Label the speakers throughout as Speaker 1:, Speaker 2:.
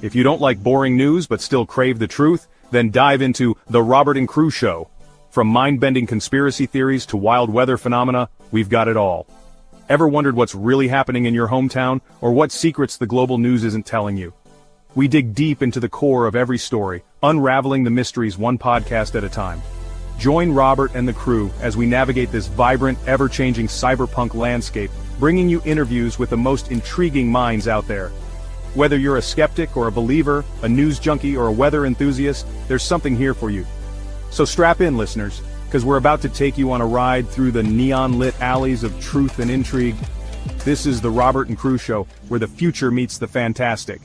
Speaker 1: If you don't like boring news but still crave the truth, then dive into The Robert and Crew Show. From mind-bending conspiracy theories to wild weather phenomena, we've got it all. Ever wondered what's really happening in your hometown, or what secrets the global news isn't telling you? We dig deep into the core of every story, unraveling the mysteries one podcast at a time. Join Robert and the crew as we navigate this vibrant, ever-changing cyberpunk landscape, bringing you interviews with the most intriguing minds out there. Whether you're a skeptic or a believer, a news junkie or a weather enthusiast, there's something here for you. So strap in, listeners, because we're about to take you on a ride through the neon-lit alleys of truth and intrigue. This is the Robert and Crew Show, where the future meets the fantastic.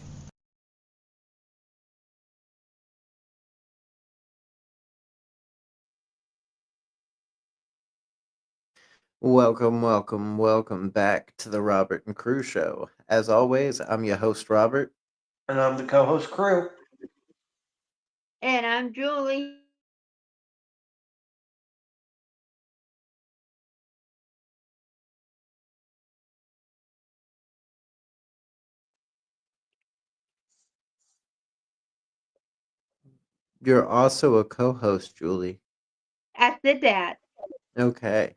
Speaker 2: Welcome back to the Robert and Crew Show. As always, I'm your host, Robert.
Speaker 3: And I'm the co-host, Crew.
Speaker 4: And I'm Julie.
Speaker 2: You're also a co-host, Julie.
Speaker 4: I said that.
Speaker 2: Okay.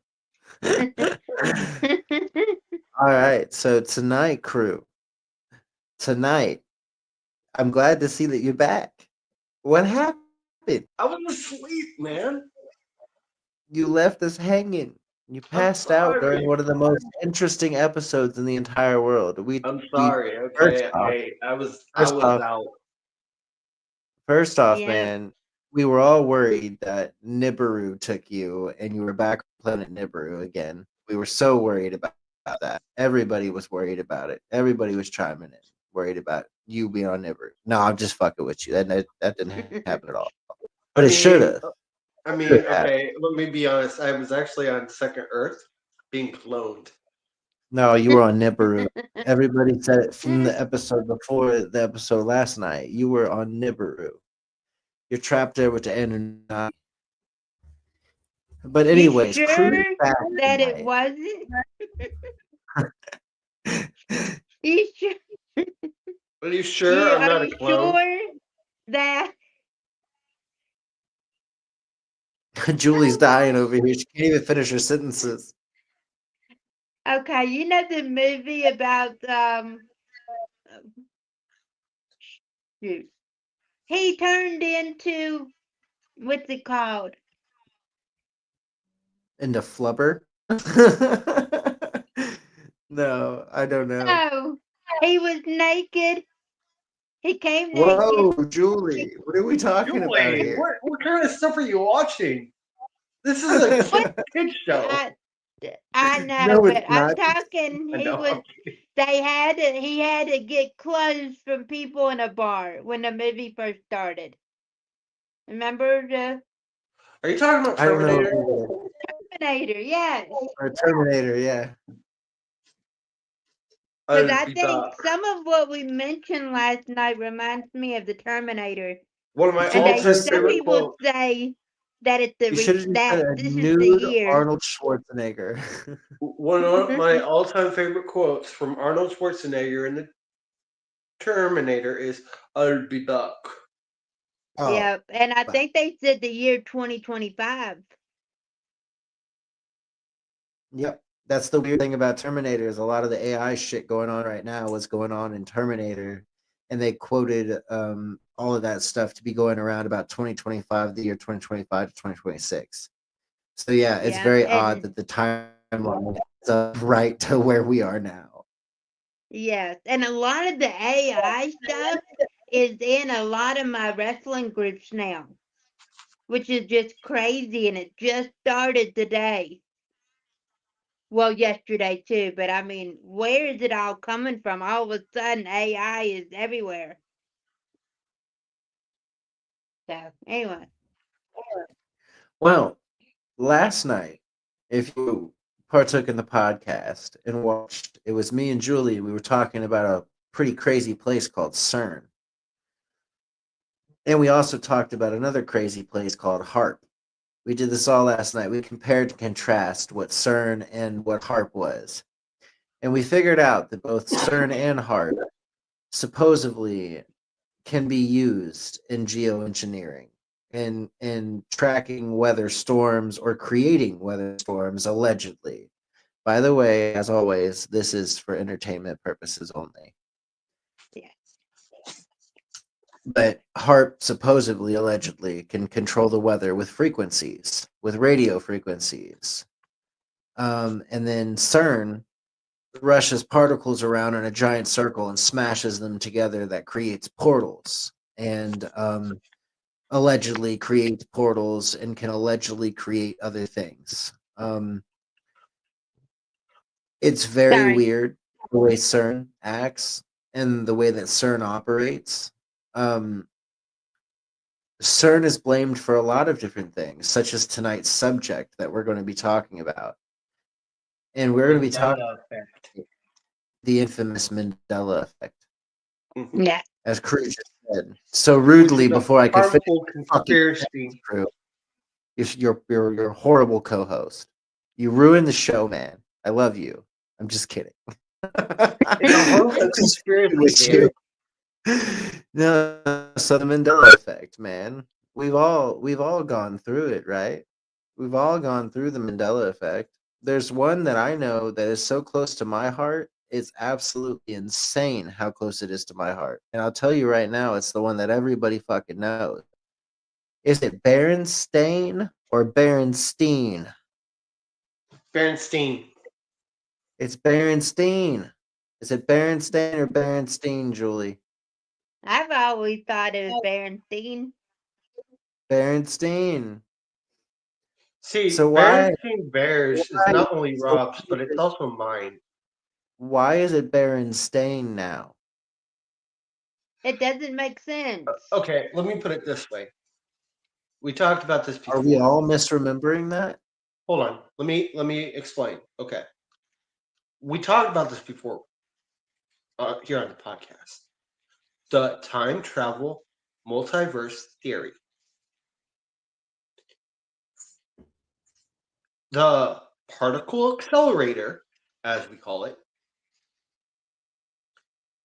Speaker 2: All right, so tonight, crew. Tonight, I'm glad to see that you're back. What happened?
Speaker 3: I was asleep, man.
Speaker 2: You left us hanging. You passed out during one of the most interesting episodes in the entire world.
Speaker 3: I'm sorry. Okay, I was out.
Speaker 2: First off,
Speaker 4: Yeah.
Speaker 2: man, we were all worried that Nibiru took you and you were back on planet Nibiru again. We were so worried about that. Everybody was worried about it. Everybody was chiming in, worried about you being on Nibiru. No, I'm just fucking with you. That didn't happen at all. But it should have.
Speaker 3: I mean, okay, let me be honest. I was actually on Second Earth being cloned.
Speaker 2: No, you were on Nibiru. Everybody said it from the episode before the episode last night. You were on Nibiru. You're trapped there with the Anunnaki. But anyways,
Speaker 4: you
Speaker 2: Crew's
Speaker 4: sure
Speaker 2: back
Speaker 4: that
Speaker 2: tonight.
Speaker 4: it wasn't? You sure?
Speaker 3: Are you sure I'm not a clone?
Speaker 4: Sure that?
Speaker 2: Julie's dying over here. She can't even finish her sentences.
Speaker 4: Okay, you know the movie about shoot. He turned into what's it called?
Speaker 2: Into flubber? No, I don't know.
Speaker 4: No, he was naked. He came naked.
Speaker 2: Whoa, Julie, what are we talking about here?
Speaker 3: What kind of stuff are you watching? This is a kid show.
Speaker 4: I know,
Speaker 2: No,
Speaker 4: but
Speaker 2: it's
Speaker 4: I'm
Speaker 2: not.
Speaker 4: talking. He had to get clothes from people in a bar when the movie first started. Remember the
Speaker 3: Are you talking about
Speaker 2: I don't
Speaker 3: Terminator?
Speaker 2: know.
Speaker 4: Terminator? Yes.
Speaker 2: Or Terminator, yeah.
Speaker 4: Because I think some of what we mentioned last night reminds me of the Terminator.
Speaker 3: One of my
Speaker 4: And
Speaker 3: all-time
Speaker 4: some
Speaker 3: favorite
Speaker 4: people
Speaker 3: quotes.
Speaker 4: say that it's
Speaker 2: You should have said
Speaker 4: this
Speaker 2: a
Speaker 4: is the
Speaker 2: nude
Speaker 4: year.
Speaker 2: Arnold Schwarzenegger.
Speaker 3: One of my all-time favorite quotes from Arnold Schwarzenegger in the Terminator is, "I'll be back."
Speaker 2: Oh,
Speaker 4: Yeah, and I
Speaker 2: wow.
Speaker 4: think they said the year 2025.
Speaker 2: Yep. That's the weird thing about Terminator is a lot of the AI shit going on right now was going on in Terminator. And they quoted all of that stuff to be going around about 2025, the year 2025 to 2026. So yeah, it's
Speaker 4: Yeah,
Speaker 2: very
Speaker 4: and-
Speaker 2: odd that the timeline is up right to where we are now.
Speaker 4: Yes, and a lot of the AI stuff is in a lot of my wrestling groups now, which is just crazy, and it just started today. Well, yesterday too, but I mean, where is it all coming from? All of a sudden, AI is everywhere. So, anyway.
Speaker 2: Well, last night, if you partook in the podcast and watched, it was me and Julie. We were talking about a pretty crazy place called CERN. And we also talked about another crazy place called HARP. We did this all last night. We compared and contrast what CERN and what HARP was. And we figured out that both CERN and HARP supposedly can be used in geoengineering and in tracking weather storms or creating weather storms allegedly. By the way, as always, this is for entertainment purposes only.
Speaker 4: Yeah.
Speaker 2: But HARP supposedly, allegedly, can control the weather with frequencies, with radio frequencies. And then CERN rushes particles around in a giant circle and smashes them together that creates portals. And allegedly creates portals and can allegedly create other things. It's very
Speaker 4: Sorry.
Speaker 2: weird the way CERN acts and the way that CERN operates. Um, CERN is blamed for a lot of different things, such as tonight's subject that we're going to be talking about. And we're going to be talking
Speaker 3: Mandela effect.
Speaker 2: about the infamous Mandela effect,
Speaker 3: Mhm.
Speaker 4: Yeah.
Speaker 2: as Cruz just said so
Speaker 3: Which
Speaker 2: rudely
Speaker 3: is a
Speaker 2: before I could finish
Speaker 3: harmful
Speaker 2: the fucking
Speaker 3: conspiracy.
Speaker 2: Crew. You're a horrible co-host. You ruined the show, man. I love you. I'm just kidding.
Speaker 3: It's a harmful conspiracy
Speaker 2: With
Speaker 3: theory.
Speaker 2: No, so the Mandela effect, man. We've all gone through it, right? We've all gone through the Mandela effect. There's one that I know that is so close to my heart. It's absolutely insane how close it is to my heart. And I'll tell you right now, it's the one that everybody fucking knows. Is it Berenstain or Berenstein?
Speaker 3: Bernstein.
Speaker 2: It's Berenstein. Is it Berenstain or Berenstein, Julie?
Speaker 4: I've always thought it was Berenstein.
Speaker 2: Berenstein.
Speaker 3: See,
Speaker 2: So why
Speaker 3: Bernstein Bears is
Speaker 2: why
Speaker 3: not only Rob's, but it's also mine.
Speaker 2: why is it Berenstain now?
Speaker 4: It doesn't make sense.
Speaker 3: Okay, let me put it this way. We talked about this
Speaker 2: Are we
Speaker 3: before.
Speaker 2: all misremembering that?
Speaker 3: Hold on. Let me explain. Okay. We talked about this before here on the podcast. The time travel multiverse theory. The particle accelerator, as we call it,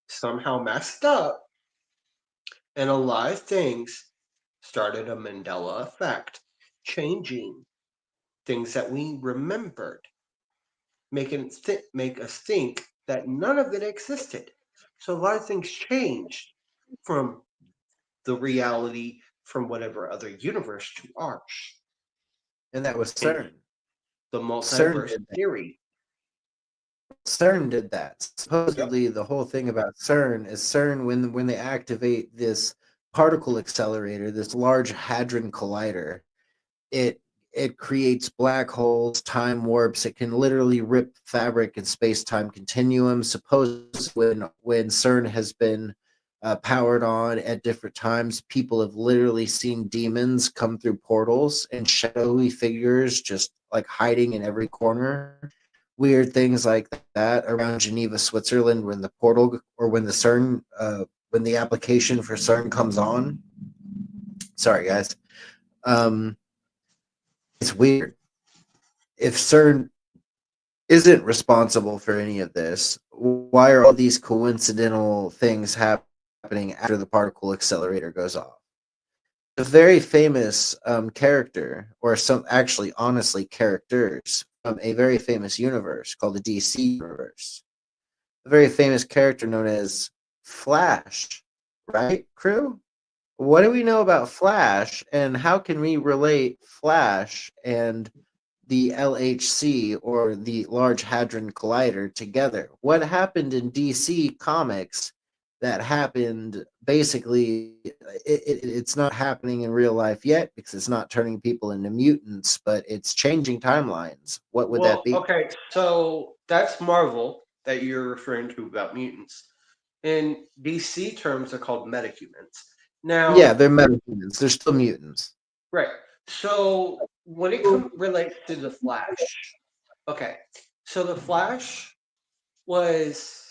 Speaker 3: somehow messed up, and a lot of things started a Mandela effect, changing things that we remembered, make us think that none of it existed. So a lot of things changed from the reality from whatever other universe to ours.
Speaker 2: And that was
Speaker 3: And
Speaker 2: CERN.
Speaker 3: the
Speaker 2: CERN
Speaker 3: multiverse
Speaker 2: did that.
Speaker 3: theory.
Speaker 2: CERN did that.
Speaker 3: Yep.
Speaker 2: Supposedly, the whole thing about CERN is CERN when they activate this particle accelerator, this large hadron collider, it it creates black holes, time warps. It can literally rip fabric and space time continuum. Suppose when CERN has been powered on at different times, people have literally seen demons come through portals and shadowy figures just like hiding in every corner. Weird things like that around Geneva, Switzerland, when the portal or when the CERN, when the application for CERN comes on. Sorry, guys. Um, it's weird. If CERN isn't responsible for any of this, why are all these coincidental things happening after the particle accelerator goes off? A very famous character, or some actually, honestly, characters from a very famous universe called the DC universe. A very famous character known as Flash, right, crew? What do we know about Flash, and how can we relate Flash and the LHC or the Large Hadron Collider together? What happened in DC Comics that happened basically? It's not happening in real life yet because it's not turning people into mutants, but it's changing timelines. What would that
Speaker 3: Well,
Speaker 2: be?
Speaker 3: okay, so that's Marvel that you're referring to about mutants. In DC terms, they're called metahumans.
Speaker 2: Yeah,
Speaker 3: Now,
Speaker 2: they're metahumans. They're still mutants.
Speaker 3: right. So when it relates to the Flash, okay. So the Flash was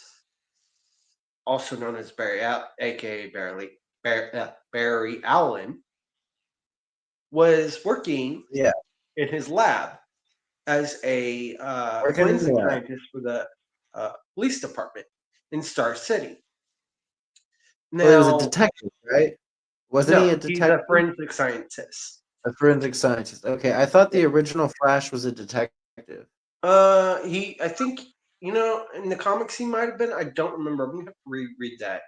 Speaker 3: also known as aka Barry Allen, was working
Speaker 2: Yeah,
Speaker 3: in his lab as a
Speaker 2: working in the
Speaker 3: forensic
Speaker 2: lab.
Speaker 3: scientist for the police department in Star City.
Speaker 2: Well, he was a
Speaker 3: Now,
Speaker 2: detective, right? Wasn't he a
Speaker 3: no, he's a
Speaker 2: detective?
Speaker 3: forensic scientist.
Speaker 2: A forensic scientist. Okay, I thought the original Flash was a detective.
Speaker 3: I think, in the comics he might have been. I don't remember. I'm gonna have to reread that.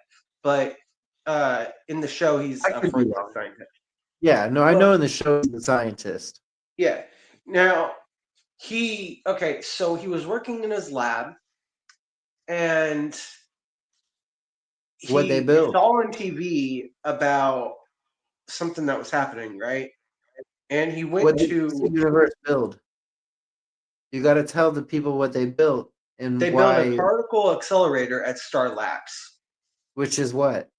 Speaker 3: But in the show, he's
Speaker 2: I
Speaker 3: a
Speaker 2: could be
Speaker 3: forensic
Speaker 2: wrong.
Speaker 3: scientist.
Speaker 2: Yeah, no, I
Speaker 3: Well,
Speaker 2: know in the show he's a scientist.
Speaker 3: yeah. Now so he was working in his lab, and
Speaker 2: What they
Speaker 3: he
Speaker 2: built.
Speaker 3: saw on TV about something that was happening, right? And he
Speaker 2: What
Speaker 3: went
Speaker 2: did DC
Speaker 3: to.
Speaker 2: Universe build? You got to tell the people what they built and
Speaker 3: They built a
Speaker 2: why.
Speaker 3: particle accelerator at Star Labs.
Speaker 2: Which is what?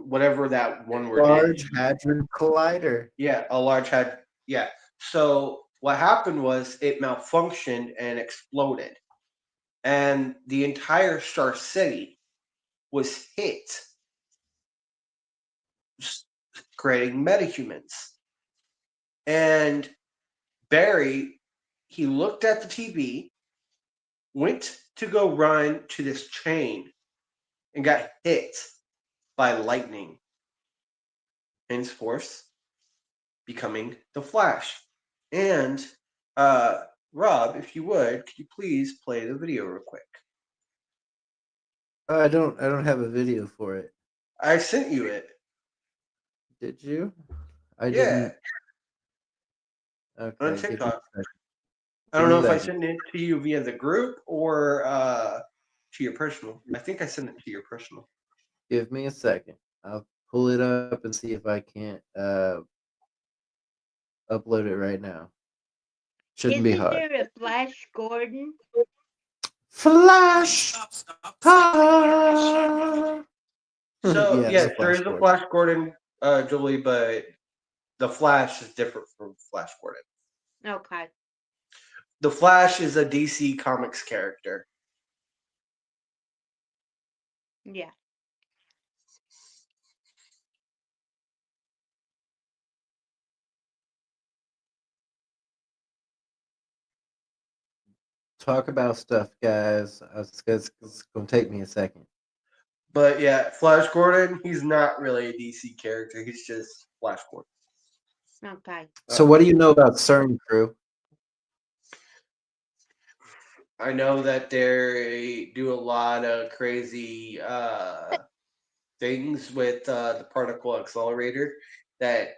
Speaker 3: Whatever that one word
Speaker 2: Large
Speaker 3: is.
Speaker 2: Hadron Collider.
Speaker 3: Yeah, a large had. Yeah. So what happened was it malfunctioned and exploded, and the entire Star City was hit, creating metahumans. And Barry, he looked at the TV, went to go run to this chain, and got hit by lightning. Henceforth, becoming the Flash. And Rob, if you would, could you please play the video real quick?
Speaker 2: I don't have a video for it.
Speaker 3: I sent you it.
Speaker 2: Did you? I
Speaker 3: Yeah,
Speaker 2: didn't.
Speaker 3: on
Speaker 2: Okay, give me a
Speaker 3: TikTok.
Speaker 2: second.
Speaker 3: I don't know if I
Speaker 2: Second.
Speaker 3: sent it to you via the group or to your personal. I think I sent it to your personal.
Speaker 2: Give me a second. I'll pull it up and see if I can't upload it right now. Shouldn't be
Speaker 4: Isn't
Speaker 2: hard.
Speaker 4: there a Flash Gordon?
Speaker 2: Flash!
Speaker 3: So
Speaker 2: Yeah,
Speaker 3: yes,
Speaker 2: it's a
Speaker 3: there
Speaker 2: Flash
Speaker 3: is a
Speaker 2: Gordon.
Speaker 3: Flash Gordon, Julie, but the Flash is different from Flash Gordon.
Speaker 4: Okay.
Speaker 3: The Flash is a DC Comics character.
Speaker 4: Yeah.
Speaker 2: Talk about stuff, guys. It's going to take me a second.
Speaker 3: But yeah, Flash Gordon, he's not really a DC character. He's just Flash Gordon.
Speaker 4: Okay.
Speaker 2: So, what do you know about CERN, Crew?
Speaker 3: I know that they do a lot of crazy things with the particle accelerator that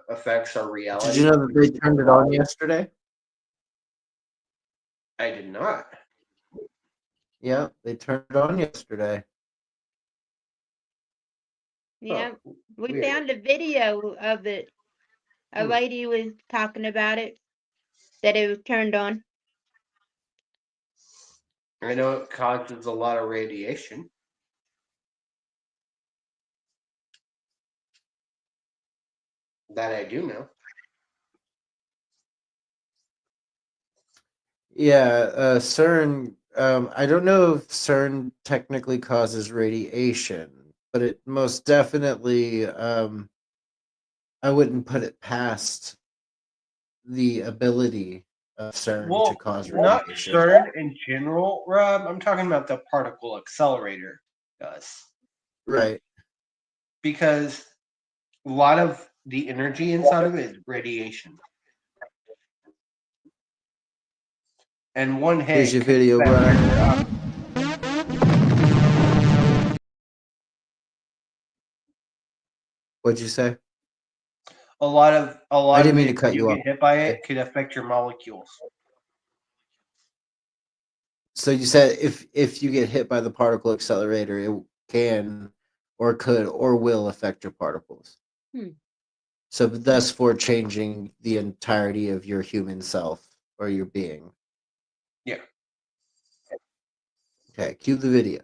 Speaker 3: affects our reality.
Speaker 2: Did you know that they turned it on yesterday?
Speaker 3: I did not.
Speaker 2: Yeah, they turned it on yesterday.
Speaker 4: Yeah.
Speaker 3: Oh,
Speaker 4: We
Speaker 3: weird.
Speaker 4: found a video of it. A lady was talking about it, that it was turned on.
Speaker 3: I know it causes a lot of radiation. That I do know.
Speaker 2: Yeah, CERN. I don't know if CERN technically causes radiation, but it most definitely. I wouldn't put it past the ability of CERN to cause
Speaker 3: not
Speaker 2: radiation.
Speaker 3: CERN in general, Rob. I'm talking about the particle accelerator does.
Speaker 2: Right.
Speaker 3: Because a lot of the energy inside of it is radiation. And one hit.
Speaker 2: Here's your video, Brian. What'd you say?
Speaker 3: A lot of
Speaker 2: I didn't mean
Speaker 3: it,
Speaker 2: to cut you
Speaker 3: get
Speaker 2: off.
Speaker 3: hit by it could affect your molecules.
Speaker 2: So you said if you get hit by the particle accelerator, it can or could or will affect your particles. So thus for changing the entirety of your human self or your being.
Speaker 3: Yeah.
Speaker 2: Okay, cue the video.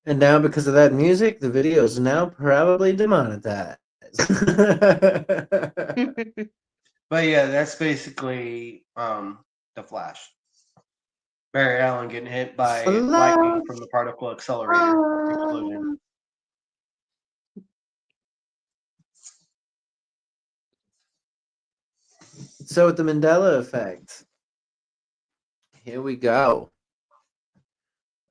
Speaker 2: And now, because of that music, the video is now probably demonetized.
Speaker 3: But yeah, that's basically the Flash. Barry Allen getting hit by lightning from the particle accelerator explosion.
Speaker 2: So, with the Mandela effect, here we go.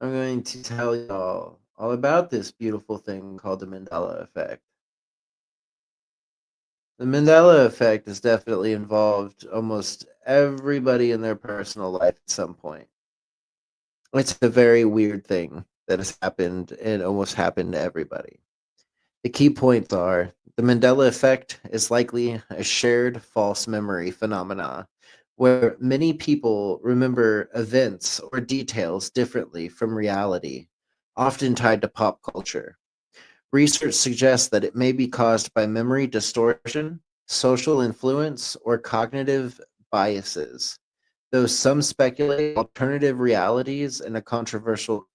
Speaker 2: I'm going to tell y'all all about this beautiful thing called the Mandela effect. The Mandela effect has definitely involved almost everybody in their personal life at some point. It's a very weird thing that has happened and almost happened to everybody. The key points are the Mandela effect is likely a shared false memory phenomena where many people remember events or details differently from reality, often tied to pop culture. Research suggests that it may be caused by memory distortion, social influence, or cognitive biases, though some speculate alternative realities and controversial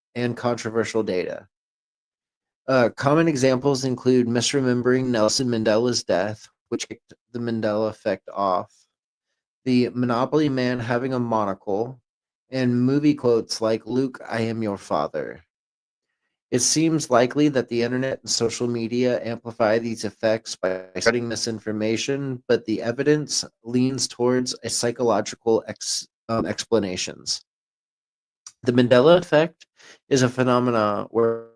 Speaker 2: data. Common examples include misremembering Nelson Mandela's death, which kicked the Mandela effect off, the Monopoly man having a monocle, and movie quotes like "Luke, I am your father." It seems likely that the internet and social media amplify these effects by spreading misinformation, but the evidence leans towards a psychological explanations. The Mandela effect is a phenomenon where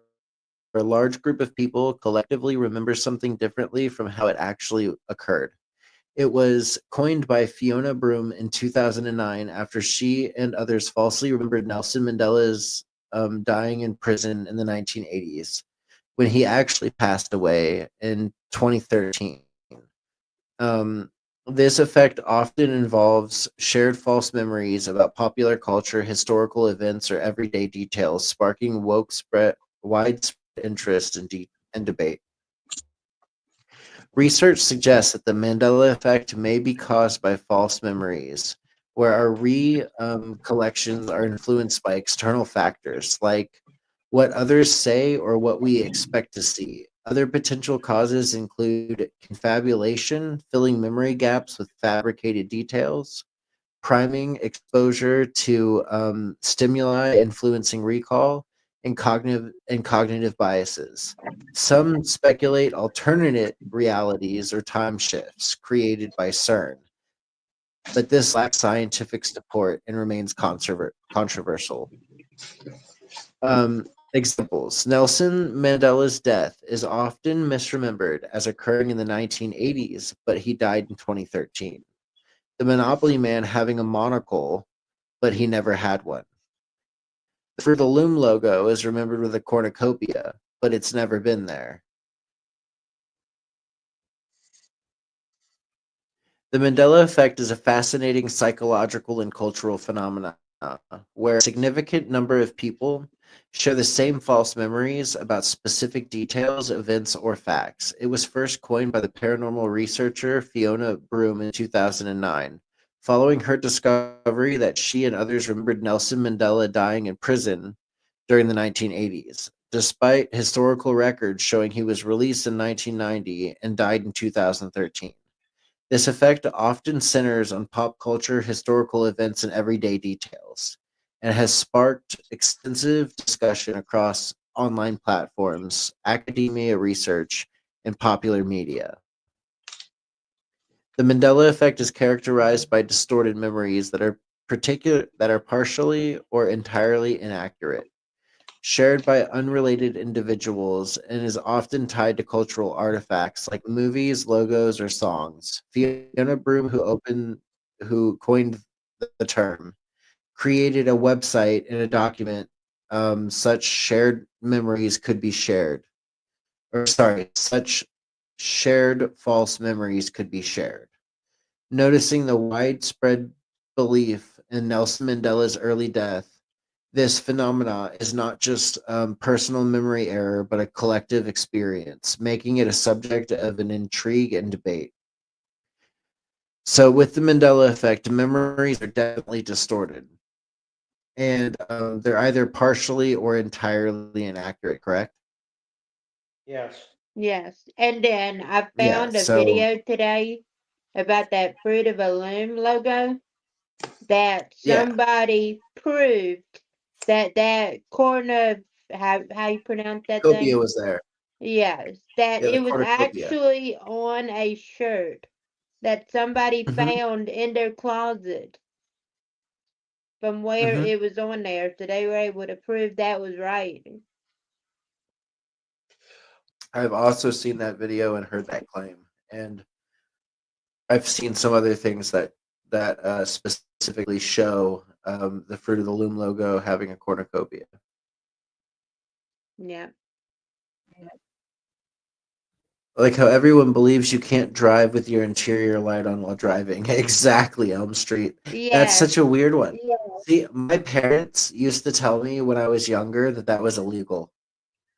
Speaker 2: a large group of people collectively remember something differently from how it actually occurred. It was coined by Fiona Broome in 2009 after she and others falsely remembered Nelson Mandela's dying in prison in the 1980s, when he actually passed away in 2013. Um, this effect often involves shared false memories about popular culture, historical events, or everyday details, sparking widespread interest and debate. Research suggests that the Mandela effect may be caused by false memories, where our recollections are influenced by external factors like what others say or what we expect to see. Other potential causes include confabulation, filling memory gaps with fabricated details, priming, exposure to stimuli influencing recall, and cognitive biases. Some speculate alternate realities or time shifts created by CERN, but this lacks scientific support and remains controversial. Examples: Nelson Mandela's death is often misremembered as occurring in the 1980s, but he died in 2013. The Monopoly man having a monocle, but he never had one. The Fruit of the Loom logo is remembered with a cornucopia, but it's never been there. The Mandela effect is a fascinating psychological and cultural phenomenon where a significant number of people share the same false memories about specific details, events, or facts. It was first coined by the paranormal researcher Fiona Broome in 2009, following her discovery that she and others remembered Nelson Mandela dying in prison during the 1980s, despite historical records showing he was released in 1990 and died in 2013. This effect often centers on pop culture, historical events, and everyday details, and has sparked extensive discussion across online platforms, academia research, and popular media. The Mandela effect is characterized by distorted memories that are partially or entirely inaccurate, shared by unrelated individuals, and is often tied to cultural artifacts like movies, logos, or songs. Fiona Broome, who coined the term, created a website and a document such shared memories could be shared. Or sorry, such shared false memories could be shared. Noticing the widespread belief in Nelson Mandela's early death, this phenomena is not just personal memory error, but a collective experience, making it a subject of an intrigue and debate. So, with the Mandela effect, memories are definitely distorted. and they're either partially or entirely inaccurate. Correct?
Speaker 3: Yes.
Speaker 4: Yes. And then I
Speaker 2: Yeah.
Speaker 4: found a
Speaker 2: So
Speaker 4: video today about that Fruit of a Loom logo that
Speaker 2: yeah,
Speaker 4: somebody proved that that corner, how you pronounce that
Speaker 2: copia
Speaker 4: thing?
Speaker 2: was there.
Speaker 4: Yes, that
Speaker 2: Yeah, the
Speaker 4: it was
Speaker 2: cornucopia.
Speaker 4: actually on a shirt that somebody
Speaker 2: Hmm.
Speaker 4: found in their closet from where
Speaker 2: Hmm.
Speaker 4: it was on there. So they were able to prove that was right.
Speaker 2: I've also seen that video and heard that claim, and I've seen some other things that specifically show the Fruit of the Loom logo having a cornucopia.
Speaker 4: Yeah.
Speaker 2: Like how everyone believes you can't drive with your interior light on while driving. Exactly, Elm Street. That's
Speaker 4: Yes,
Speaker 2: such a weird one. Yeah. See, my parents used to tell me when I was younger that that was illegal.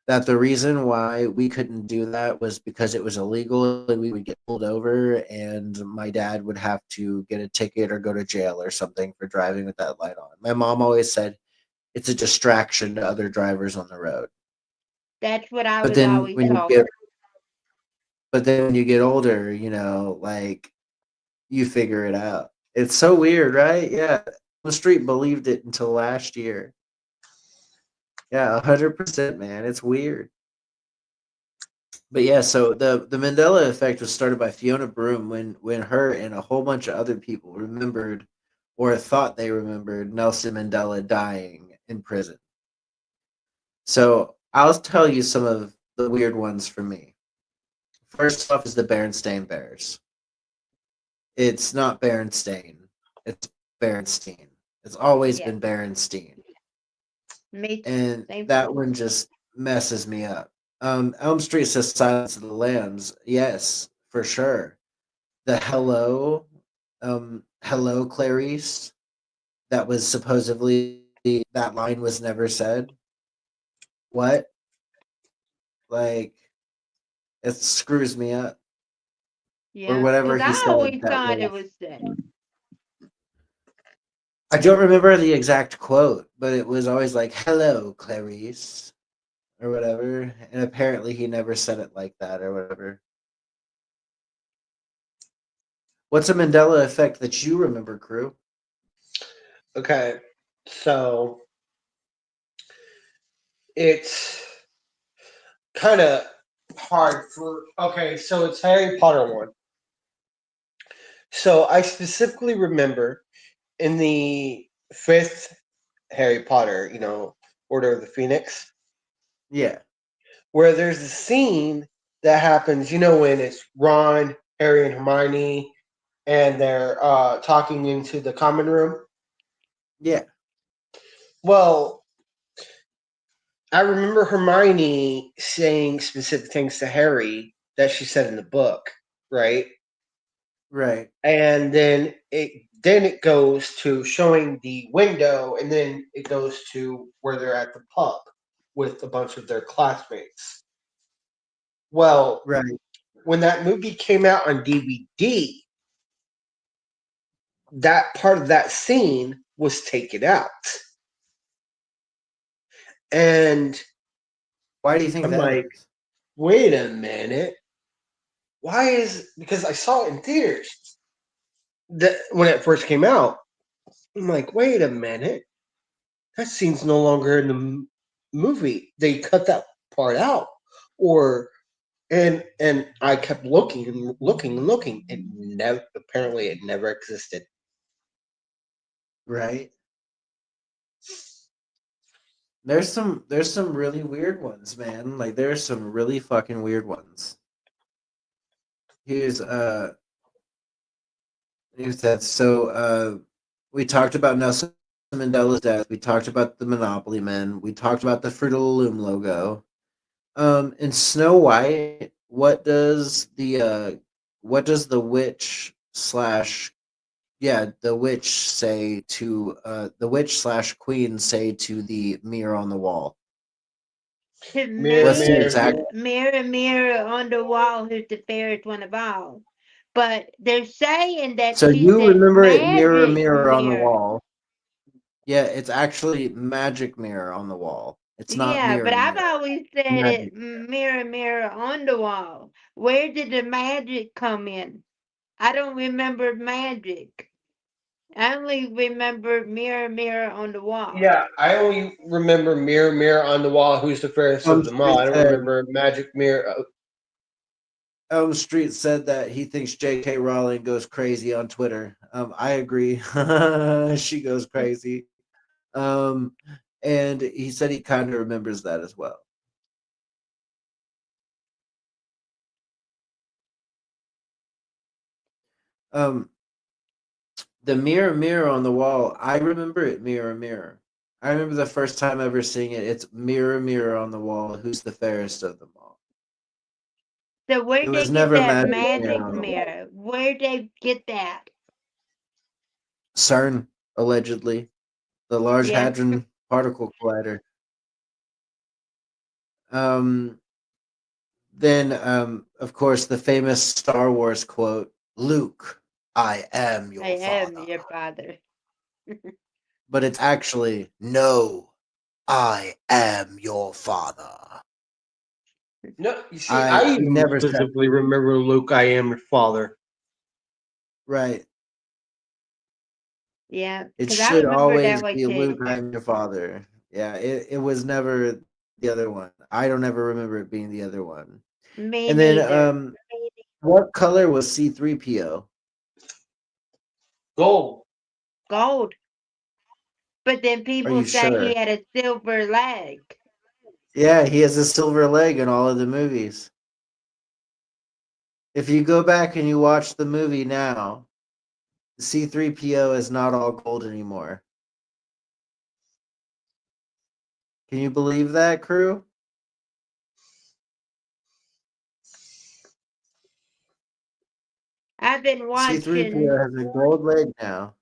Speaker 2: That the reason why we couldn't do that was because it was illegal and we would get pulled over and my dad would have to get a ticket or go to jail or something for driving with that light on. My mom always said it's a distraction to other drivers on the road.
Speaker 4: that's what I
Speaker 2: But
Speaker 4: was
Speaker 2: then
Speaker 4: always
Speaker 2: when you
Speaker 4: taught.
Speaker 2: get but then when you get older, like you figure it out. It's so weird, right? Yeah. The street believed it until last year. Yeah, 100%, man. It's weird. But yeah, so the Mandela effect was started by Fiona Broome when her and a whole bunch of other people remembered or thought they remembered Nelson Mandela dying in prison. So I'll tell you some of the weird ones for me. First off is the Berenstain Bears. It's not Berenstain. It's Berenstein. It's always
Speaker 4: Yeah,
Speaker 2: been Berenstein.
Speaker 4: me too.
Speaker 2: And
Speaker 4: Same
Speaker 2: that
Speaker 4: thing.
Speaker 2: one just messes me up. Elm Street says Silence of the Lambs. Yes, for sure. The hello Clarice, that was supposedly that line was never said. What? Like it screws me up. Or
Speaker 4: Yeah,
Speaker 2: whatever
Speaker 4: because
Speaker 2: he
Speaker 4: I
Speaker 2: said
Speaker 4: always
Speaker 2: that
Speaker 4: thought it
Speaker 2: was
Speaker 4: was said.
Speaker 2: I don't remember the exact quote, but it was always like hello Clarice or whatever. And apparently he never said it like that or whatever. What's a Mandela effect that you remember, crew?
Speaker 3: Okay. So it's kind of hard for. Okay, so it's Harry Potter one. So I specifically remember in the fifth Harry Potter, Order of the Phoenix,
Speaker 2: Yeah.
Speaker 3: where there's a scene that happens, when it's Ron, Harry, and Hermione, and they're talking into the common room.
Speaker 2: Yeah.
Speaker 3: Well, I remember Hermione saying specific things to Harry that she said in the book, right?
Speaker 2: Right.
Speaker 3: And then it goes to showing the window, and then it goes to where they're at the pub with a bunch of their classmates. Well,
Speaker 2: Right.
Speaker 3: when that movie came out on DVD, that part of that scene was taken out. And
Speaker 2: Why do you think
Speaker 3: I'm
Speaker 2: that
Speaker 3: like,
Speaker 2: is?
Speaker 3: wait a minute. Why is because I saw it in theaters that when it first came out. I'm like, wait a minute. That scene's no longer in the movie. They cut that part out. Or and I kept looking and looking and looking. It never apparently it never existed.
Speaker 2: Right. There's some really weird ones, man. Like there's some really fucking weird ones. Here's here's that. So we talked about Nelson Mandela's death. We talked about the Monopoly Men. We talked about the Fruit of the Loom logo. In Snow White, what does the witch slash the witch say to the witch slash queen say to the mirror on the wall?
Speaker 4: To
Speaker 3: Mirror,
Speaker 2: What's the
Speaker 4: me,
Speaker 3: mirror,
Speaker 2: exact
Speaker 4: mirror, mirror on the wall, who's the fairest one of all. But they're saying that
Speaker 2: So
Speaker 4: she
Speaker 2: you
Speaker 4: said
Speaker 2: remember it, mirror,
Speaker 4: magic
Speaker 2: mirror on the
Speaker 4: mirror.
Speaker 2: wall. Yeah, it's actually magic mirror on the wall. It's not
Speaker 4: Yeah, but
Speaker 2: mirror
Speaker 4: I've
Speaker 2: mirror.
Speaker 4: always said
Speaker 2: Magic.
Speaker 4: it mirror, mirror on the wall. Where did the magic come in? I don't remember magic. I only remember mirror, mirror on the wall.
Speaker 3: Yeah, I only remember Mirror, Mirror on the Wall, who's the fairest of
Speaker 2: Elm
Speaker 3: them all.
Speaker 2: Street
Speaker 3: I don't
Speaker 2: said
Speaker 3: remember Magic Mirror.
Speaker 2: Elm Street said that he thinks J.K. Rowling goes crazy on Twitter. I agree. She goes crazy. Um, and he said he kind of remembers that as well. Um, the mirror, mirror on the wall. I remember it. Mirror, mirror. I remember the first time ever seeing it. It's mirror, mirror on the wall. Who's the fairest of them all?
Speaker 4: So
Speaker 2: It
Speaker 4: where'd they
Speaker 2: was
Speaker 4: get
Speaker 2: never
Speaker 4: that
Speaker 2: magic mirror
Speaker 4: magic
Speaker 2: on the wall.
Speaker 4: mirror? Where'd they get that?
Speaker 2: CERN, allegedly, the Large
Speaker 4: Yeah.
Speaker 2: Hadron Particle Collider. Um, then, of course, the famous Star Wars quote, "Luke, I am
Speaker 4: I
Speaker 2: your
Speaker 4: am
Speaker 2: father,"
Speaker 4: your father.
Speaker 2: but it's actually, "No, I am your father."
Speaker 3: No, you see,
Speaker 2: I
Speaker 3: I
Speaker 2: he
Speaker 3: even
Speaker 2: never said
Speaker 3: specifically remember Luke, I am your father.
Speaker 2: right.
Speaker 4: Yeah,
Speaker 2: It
Speaker 4: because I
Speaker 2: should
Speaker 4: remember that
Speaker 2: always
Speaker 4: way
Speaker 2: be
Speaker 4: too.
Speaker 2: Luke, I am your father. Yeah, it was never the other one. I don't ever remember it being the other one.
Speaker 4: Me
Speaker 2: And then,
Speaker 4: neither.
Speaker 2: what color was C3PO?
Speaker 3: Gold.
Speaker 4: Gold. But then
Speaker 2: Are you
Speaker 4: people say he
Speaker 2: sure?
Speaker 4: had a silver leg.
Speaker 2: Yeah, he has a silver leg in all of the movies. If you go back and you watch the movie now, C3PO is not all gold anymore. Can you believe that, crew?
Speaker 4: I've been
Speaker 2: C3PO
Speaker 4: watching
Speaker 2: has a gold leg now,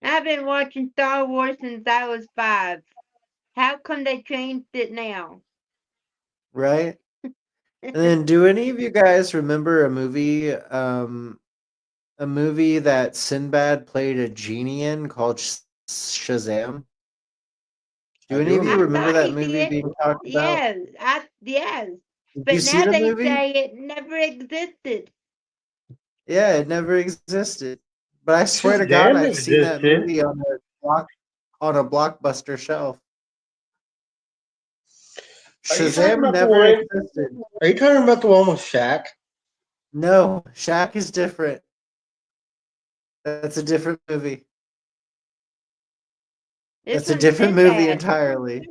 Speaker 4: I've been watching Star Wars since I was 5. How come they changed it now?
Speaker 2: right? And then do any of you guys remember a movie that Sinbad played a genie in called Shazam?
Speaker 3: I
Speaker 2: Do any
Speaker 3: do
Speaker 2: of you
Speaker 4: I
Speaker 3: remember
Speaker 2: remember
Speaker 3: that.
Speaker 4: thought
Speaker 2: that
Speaker 4: he
Speaker 2: movie
Speaker 4: did.
Speaker 2: being talked about?
Speaker 4: Yes, yes.
Speaker 2: Did you
Speaker 4: But
Speaker 2: see
Speaker 4: now
Speaker 2: the
Speaker 4: they
Speaker 2: movie?
Speaker 4: say it never existed.
Speaker 2: Yeah, it never existed. But I swear to God,
Speaker 3: Shazam
Speaker 2: I've seen that
Speaker 3: existed.
Speaker 2: movie on a blockbuster shelf.
Speaker 3: Are you talking
Speaker 2: Shazam
Speaker 3: about the
Speaker 2: never
Speaker 3: one?
Speaker 2: existed.
Speaker 3: Are you talking about the one with Shaq?
Speaker 2: No, Shaq is different. That's a different movie.
Speaker 4: This
Speaker 2: That's a
Speaker 4: one's
Speaker 2: different movie
Speaker 4: Sinbad.
Speaker 2: entirely.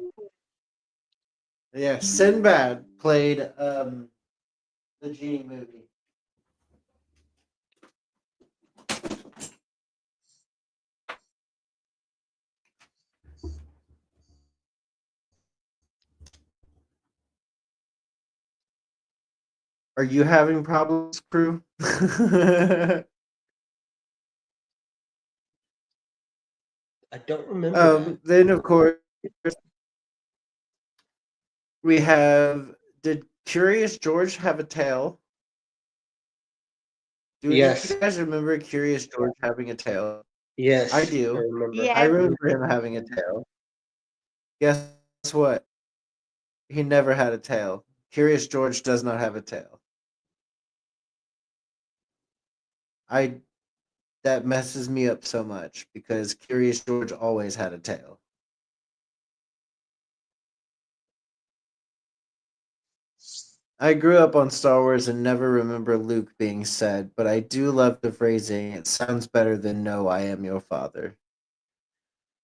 Speaker 2: Yeah, Sinbad played the genie movie. Are you having problems, crew?
Speaker 3: I don't remember that.
Speaker 2: Then of course we have, did Curious George have a tail? Do any of you
Speaker 3: Yes,
Speaker 2: guys remember Curious George having a tail? I
Speaker 3: yes, I
Speaker 2: do.
Speaker 3: remember.
Speaker 2: I
Speaker 4: Yes,
Speaker 2: remember him having a tail. Guess what? He never had a tail. Curious George does not have a tail. I That messes me up so much because Curious George always had a tail. I grew up on Star Wars and never remember Luke being said, but I do love the phrasing. It sounds better than "No, I am your father."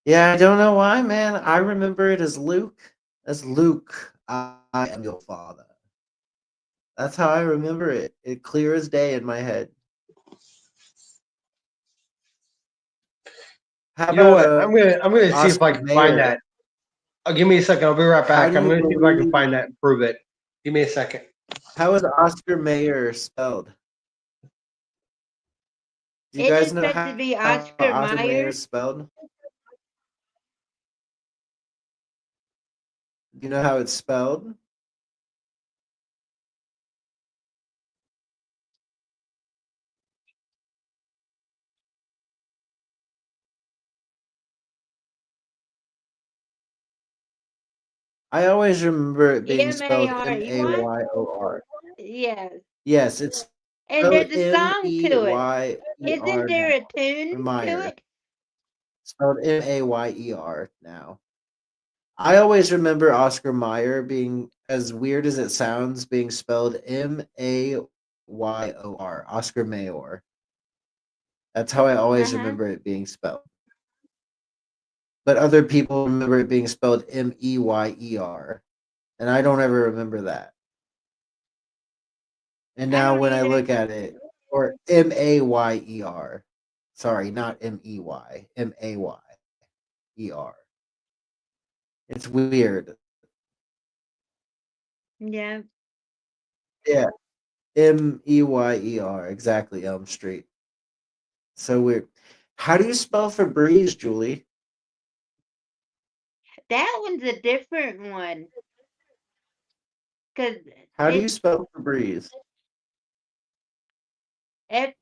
Speaker 2: Yeah, I don't know why, man. I remember it as Luke. As Luke, I am your father. That's how I remember it. It clear as day in my head. How
Speaker 3: You know
Speaker 2: about
Speaker 3: what? I'm gonna see if I
Speaker 2: Oscar
Speaker 3: can find
Speaker 2: Mayer?
Speaker 3: that. Give me a second. I'll be right
Speaker 2: How
Speaker 3: back.
Speaker 2: do
Speaker 3: I'm
Speaker 2: you
Speaker 3: gonna see if I can
Speaker 2: believe?
Speaker 3: find that and prove it. Give me a second.
Speaker 2: How is Oscar Mayer spelled? Do you
Speaker 4: it
Speaker 2: guys
Speaker 4: is
Speaker 2: know
Speaker 4: said to be
Speaker 2: how
Speaker 4: Oscar
Speaker 2: Oscar Mayer
Speaker 4: Mayer.
Speaker 2: is spelled? Do you know how it's spelled? I always remember it being spelled
Speaker 4: Mareyor.
Speaker 2: Mayor.
Speaker 4: Yes.
Speaker 2: Yes, it's
Speaker 4: And
Speaker 2: spelled
Speaker 4: there's a song to it. Isn't
Speaker 2: Mayer
Speaker 4: there a
Speaker 2: now.
Speaker 4: tune
Speaker 2: Or
Speaker 4: to
Speaker 2: Meyer.
Speaker 4: it?
Speaker 2: Spelled Mayer now. I always remember Oscar Mayer being, as weird as it sounds, being spelled Mayor. Oscar Mayor. That's how I always
Speaker 4: Uh-huh.
Speaker 2: remember it being spelled. But other people remember it being spelled Meyer. And I don't ever remember that. And
Speaker 4: I
Speaker 2: now
Speaker 4: don't
Speaker 2: when I
Speaker 4: either.
Speaker 2: look at it, or Mayer, sorry, not Mey, Mayer. It's weird.
Speaker 4: Yeah.
Speaker 2: Yeah, Meyer, exactly, Elm Street. So weird. How do you spell Febreze, Julie?
Speaker 4: That one's a different one. Because
Speaker 2: How do you
Speaker 4: it's
Speaker 2: spell Febreze?
Speaker 4: Frebrer.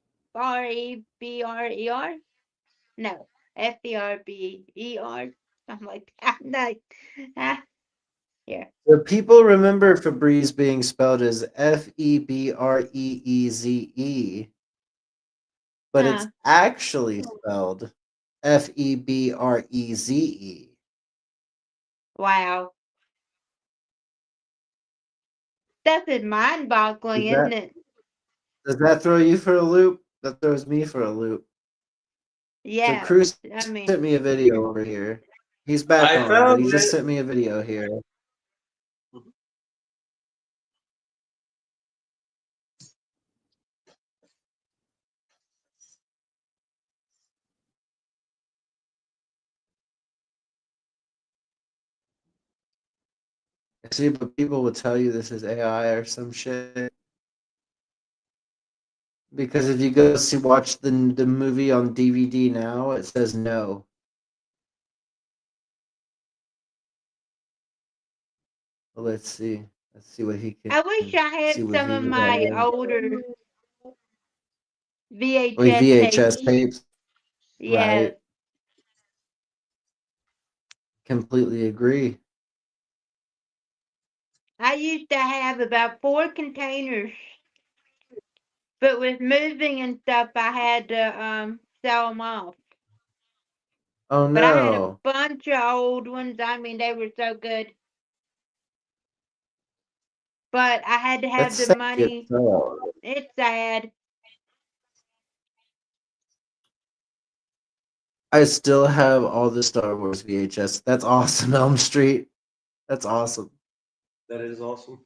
Speaker 4: No. Febrer. Something like that. No. Ah, here.
Speaker 2: The people remember Febreze being spelled as Febreeze, but it's
Speaker 4: Huh.
Speaker 2: actually spelled Febreze.
Speaker 4: Wow. That's mind boggling,
Speaker 2: Does
Speaker 4: isn't
Speaker 2: that
Speaker 4: it?
Speaker 2: does that throw you for a loop? That throws me for a loop. So
Speaker 4: Yeah.
Speaker 2: Cruz
Speaker 4: I mean,
Speaker 2: sent me a video over here. He's back
Speaker 3: I
Speaker 2: on, but
Speaker 3: found
Speaker 2: he just
Speaker 3: it.
Speaker 2: sent me a video here. See, but people will tell you this is AI or some shit. Because if you go see watch the movie on DVD now, it says no. Well, let's see. Let's see what he
Speaker 4: I
Speaker 2: can
Speaker 4: wish I
Speaker 2: see
Speaker 4: had
Speaker 2: what
Speaker 4: some
Speaker 2: he
Speaker 4: of
Speaker 2: can
Speaker 4: my
Speaker 2: do.
Speaker 4: older
Speaker 2: Wait,
Speaker 4: VHS
Speaker 2: VHS
Speaker 4: tapes.
Speaker 2: tapes,
Speaker 4: Yes.
Speaker 2: right? Completely agree.
Speaker 4: I used to have about 4 containers, but with moving and stuff, I had to sell them off.
Speaker 2: Oh
Speaker 4: But I had a
Speaker 2: no,
Speaker 4: bunch of old ones. I mean, they were so good. But I had to
Speaker 2: that's
Speaker 4: have the
Speaker 2: sad.
Speaker 4: money. It's sad.
Speaker 2: I still have all the Star Wars VHS. That's awesome, Elm Street. That's awesome.
Speaker 3: That is awesome.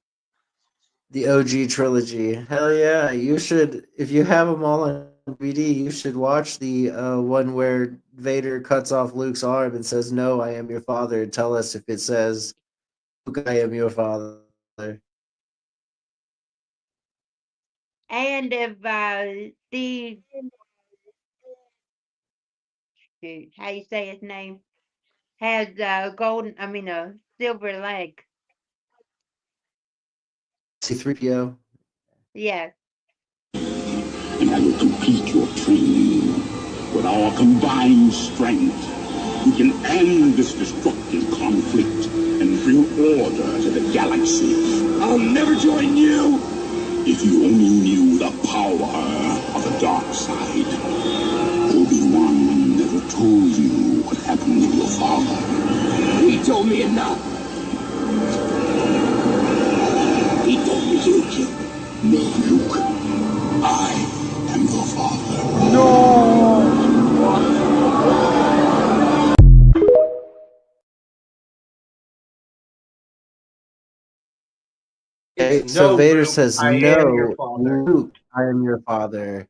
Speaker 2: The OG trilogy. Hell yeah. You should, if you have them all on DVD, you should watch the one where Vader cuts off Luke's arm and says, "No, I am your father." And tell us if it says, "Luke, I am your father."
Speaker 4: And if Steve, shoot, how you say his name, has a silver leg.
Speaker 2: C3PO.
Speaker 4: Yes.
Speaker 5: And I will complete your training. With our combined strength, we can end this destructive conflict and bring order to the galaxy. I'll never join you! If you only knew the power of the dark side. Obi-Wan never told you what happened to your father. He told me enough. He told me to kill. No, Luke. I am your father.
Speaker 2: Okay,
Speaker 3: It's
Speaker 2: so
Speaker 3: no,
Speaker 2: Vader
Speaker 3: Luke.
Speaker 2: says,
Speaker 3: I am your
Speaker 2: "No,
Speaker 3: father.
Speaker 2: Luke, I am your father."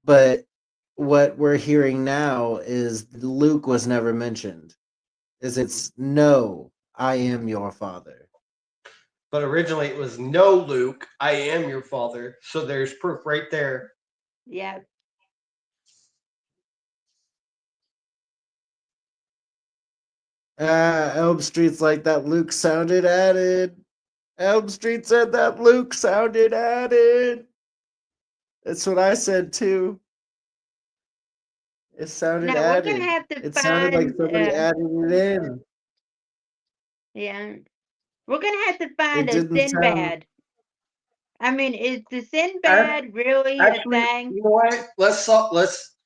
Speaker 2: But what we're hearing now is Luke was never mentioned. Is it's no, I am your father.
Speaker 3: But originally it was no, Luke. I am your father. So there's proof right there.
Speaker 4: Yes.
Speaker 2: Elm Street's like that Luke sounded added. Elm Street said that Luke sounded added. That's what I said too. It sounded
Speaker 4: Now we're gonna
Speaker 2: added.
Speaker 4: have to
Speaker 2: It sounded like
Speaker 4: find
Speaker 2: somebody added it in.
Speaker 4: Yeah. We're gonna have to
Speaker 2: It
Speaker 4: find a
Speaker 2: didn't sound.
Speaker 4: Sinbad. I mean, is the
Speaker 3: Ac-
Speaker 4: Sinbad really a
Speaker 3: Actually,
Speaker 4: thing?
Speaker 3: you know what? Let's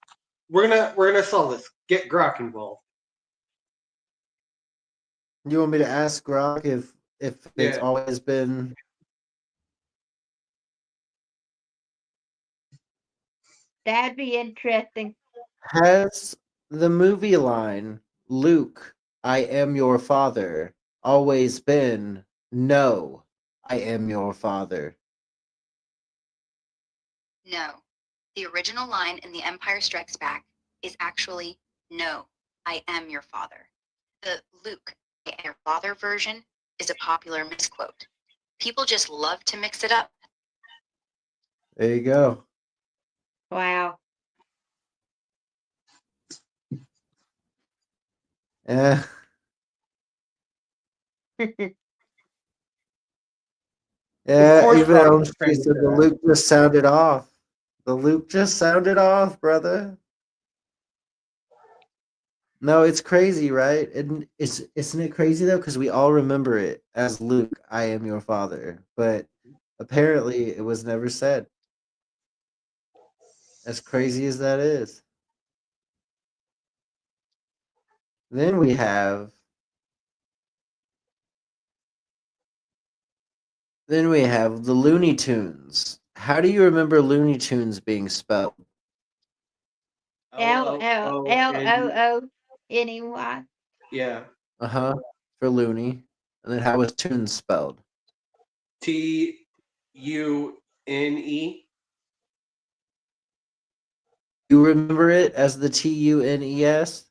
Speaker 3: we're gonna solve this. Get Grok involved.
Speaker 2: You want me to ask Grok if it's
Speaker 3: Yeah.
Speaker 2: always been.
Speaker 4: That'd be interesting.
Speaker 2: Has the movie line "Luke, I am your father" always been "No, I am your father"?
Speaker 6: No. The original line in The Empire Strikes Back is actually, "No, I am your father." The "Luke, I am your father" version is a popular misquote. People just love to mix it up.
Speaker 2: There you go.
Speaker 4: Wow.
Speaker 2: Eh.
Speaker 3: The
Speaker 2: Yeah,
Speaker 3: Force
Speaker 2: even
Speaker 3: Frog
Speaker 2: Elm
Speaker 3: is
Speaker 2: Street
Speaker 3: famous
Speaker 2: said
Speaker 3: for
Speaker 2: the
Speaker 3: that.
Speaker 2: Luke just sounded off. The Luke just sounded off, brother. No, it's crazy, right? And isn't it crazy though? Because we all remember it as Luke, I am your father. But apparently it was never said. As crazy as that is. Then we have the Looney Tunes. How do you remember Looney Tunes being spelled?
Speaker 3: L
Speaker 4: L
Speaker 3: O
Speaker 4: L
Speaker 3: O
Speaker 4: L
Speaker 3: N.
Speaker 4: O O N E Y.
Speaker 3: Yeah.
Speaker 2: Uh-huh. For Looney. And then how was Tunes spelled?
Speaker 3: Tune.
Speaker 2: You remember it as the Tunes?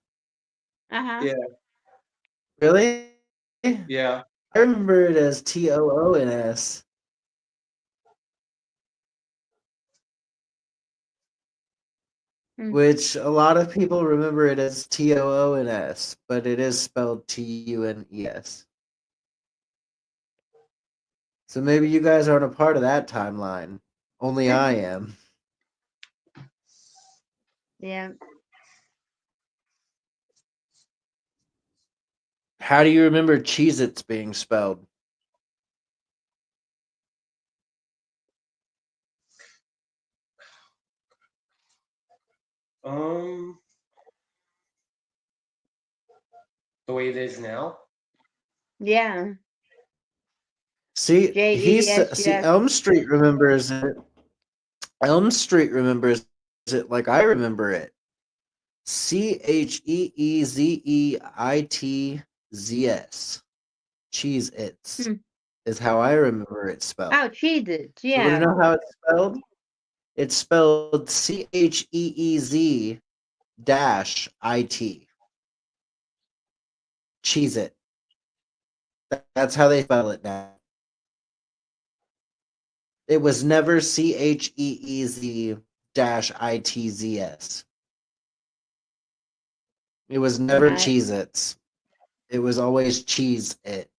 Speaker 4: Uh-huh.
Speaker 3: Yeah.
Speaker 2: Really?
Speaker 3: Yeah.
Speaker 2: I remember it as Toons,
Speaker 4: Hmm.
Speaker 2: which a lot of people remember it as Toons, but it is spelled Tunes. So maybe you guys aren't a part of that timeline. Only I am.
Speaker 4: Yeah.
Speaker 2: How do you remember Cheez Its being spelled?
Speaker 3: Um, the way it is now.
Speaker 4: Yeah.
Speaker 2: See,
Speaker 4: Jes.
Speaker 2: Elm Street remembers it. Elm Street remembers it like I remember it. Cheezeitz. Cheese Its
Speaker 4: Hmm.
Speaker 2: is how I remember it spelled.
Speaker 4: Oh, cheeses.
Speaker 2: You want to
Speaker 4: Yeah.
Speaker 2: know how it's spelled? It's spelled Cheez dash it. Cheese It. That's how they spell it now. It was never Cheez dash itzs. It was never
Speaker 4: Right.
Speaker 2: Cheez Its. It was always Cheese It.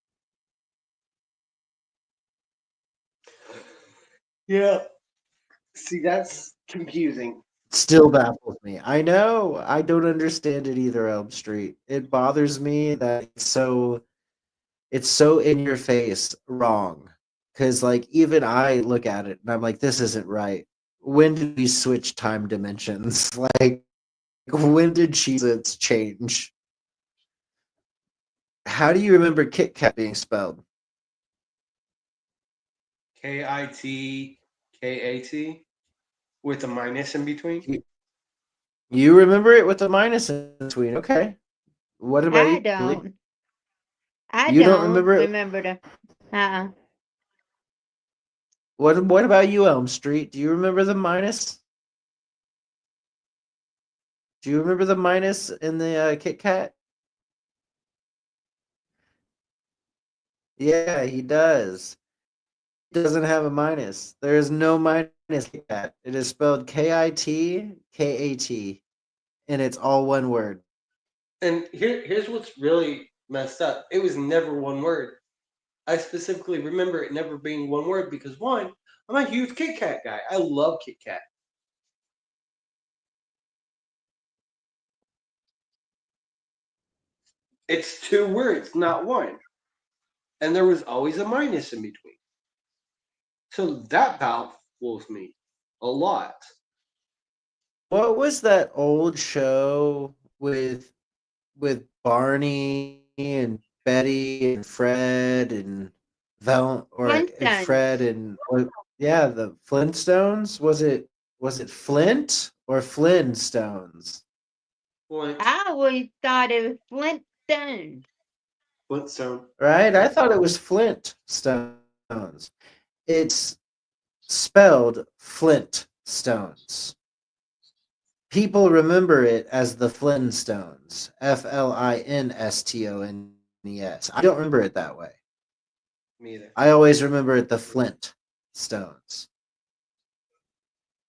Speaker 3: Yeah. See, that's confusing.
Speaker 2: Still baffles me. I know. I don't understand it either, Elm Street. It bothers me that it's so in your face wrong. Cause like even I look at it and I'm like, this isn't right. When did we switch time dimensions? Like when did Cheez-Its change? How do you remember Kit Kat being spelled?
Speaker 3: KITKAT with a minus in between.
Speaker 2: You remember it with a minus in between. Okay. What about
Speaker 4: I
Speaker 2: you, Julie?
Speaker 4: don't. I
Speaker 2: You don't
Speaker 4: don't
Speaker 2: remember it?
Speaker 4: remember the uh-uh.
Speaker 2: What about you, Elm Street? Do you remember the minus? Do you remember the minus in the Kit Kat? Yeah, he does. He doesn't have a minus. There is no minus Kit Kat. It is spelled KITKAT, and it's all one word.
Speaker 3: And here's what's really messed up. It was never one word. I specifically remember it never being one word because one, I'm a huge Kit Kat guy. I love Kit Kat. It's two words, not one. and there was always a minus in between. So that baffles me a lot.
Speaker 2: What was that old show with Barney and Betty and Fred and
Speaker 4: Flintstones.
Speaker 2: Fred and yeah, the Flintstones? Was it Flint or Flintstones?
Speaker 3: Flint,
Speaker 4: I always thought it was Flintstones.
Speaker 3: Flintstone.
Speaker 2: Right? I thought it was Flintstones. It's spelled Flintstones. People remember it as the Flintstones. Flinstones. I don't remember it that way.
Speaker 3: Me either.
Speaker 2: I always remember it the Flint Stones.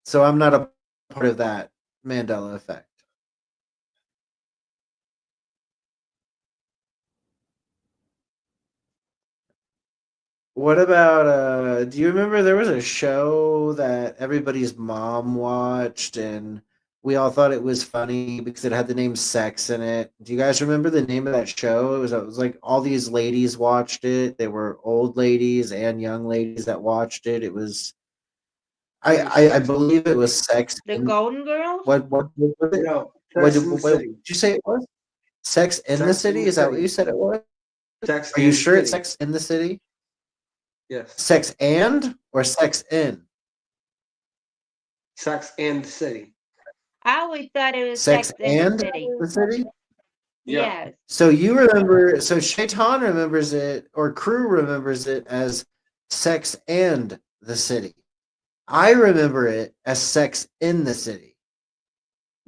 Speaker 2: So I'm not a part of that Mandela effect. What about do you remember there was a show that everybody's mom watched and we all thought it was funny because it had the name Sex in it. Do you guys remember the name of that show? It was like all these ladies watched it. They were old ladies and young ladies that watched it. It was I believe it was Sex
Speaker 4: The
Speaker 2: in
Speaker 4: Golden Girls?
Speaker 2: what was it?
Speaker 3: No,
Speaker 2: What
Speaker 3: Sex
Speaker 2: did,
Speaker 3: in the
Speaker 2: what
Speaker 3: City.
Speaker 2: did you say it was? Sex in the
Speaker 3: Sex in
Speaker 2: City?
Speaker 3: the
Speaker 2: Is that what
Speaker 3: City.
Speaker 2: you said it was?
Speaker 3: Sex
Speaker 2: Are you
Speaker 3: and
Speaker 2: sure it's
Speaker 3: City.
Speaker 2: Sex in the City?
Speaker 3: Yes.
Speaker 2: Sex and or sex in?
Speaker 3: Sex and the City.
Speaker 4: I always thought it was
Speaker 2: Sex
Speaker 4: Sex in the
Speaker 2: and
Speaker 4: City.
Speaker 2: the City?
Speaker 3: Yeah.
Speaker 4: Yes.
Speaker 2: So you remember, so Shaitan remembers it, or crew remembers it as Sex and the City. I remember it as Sex in the City.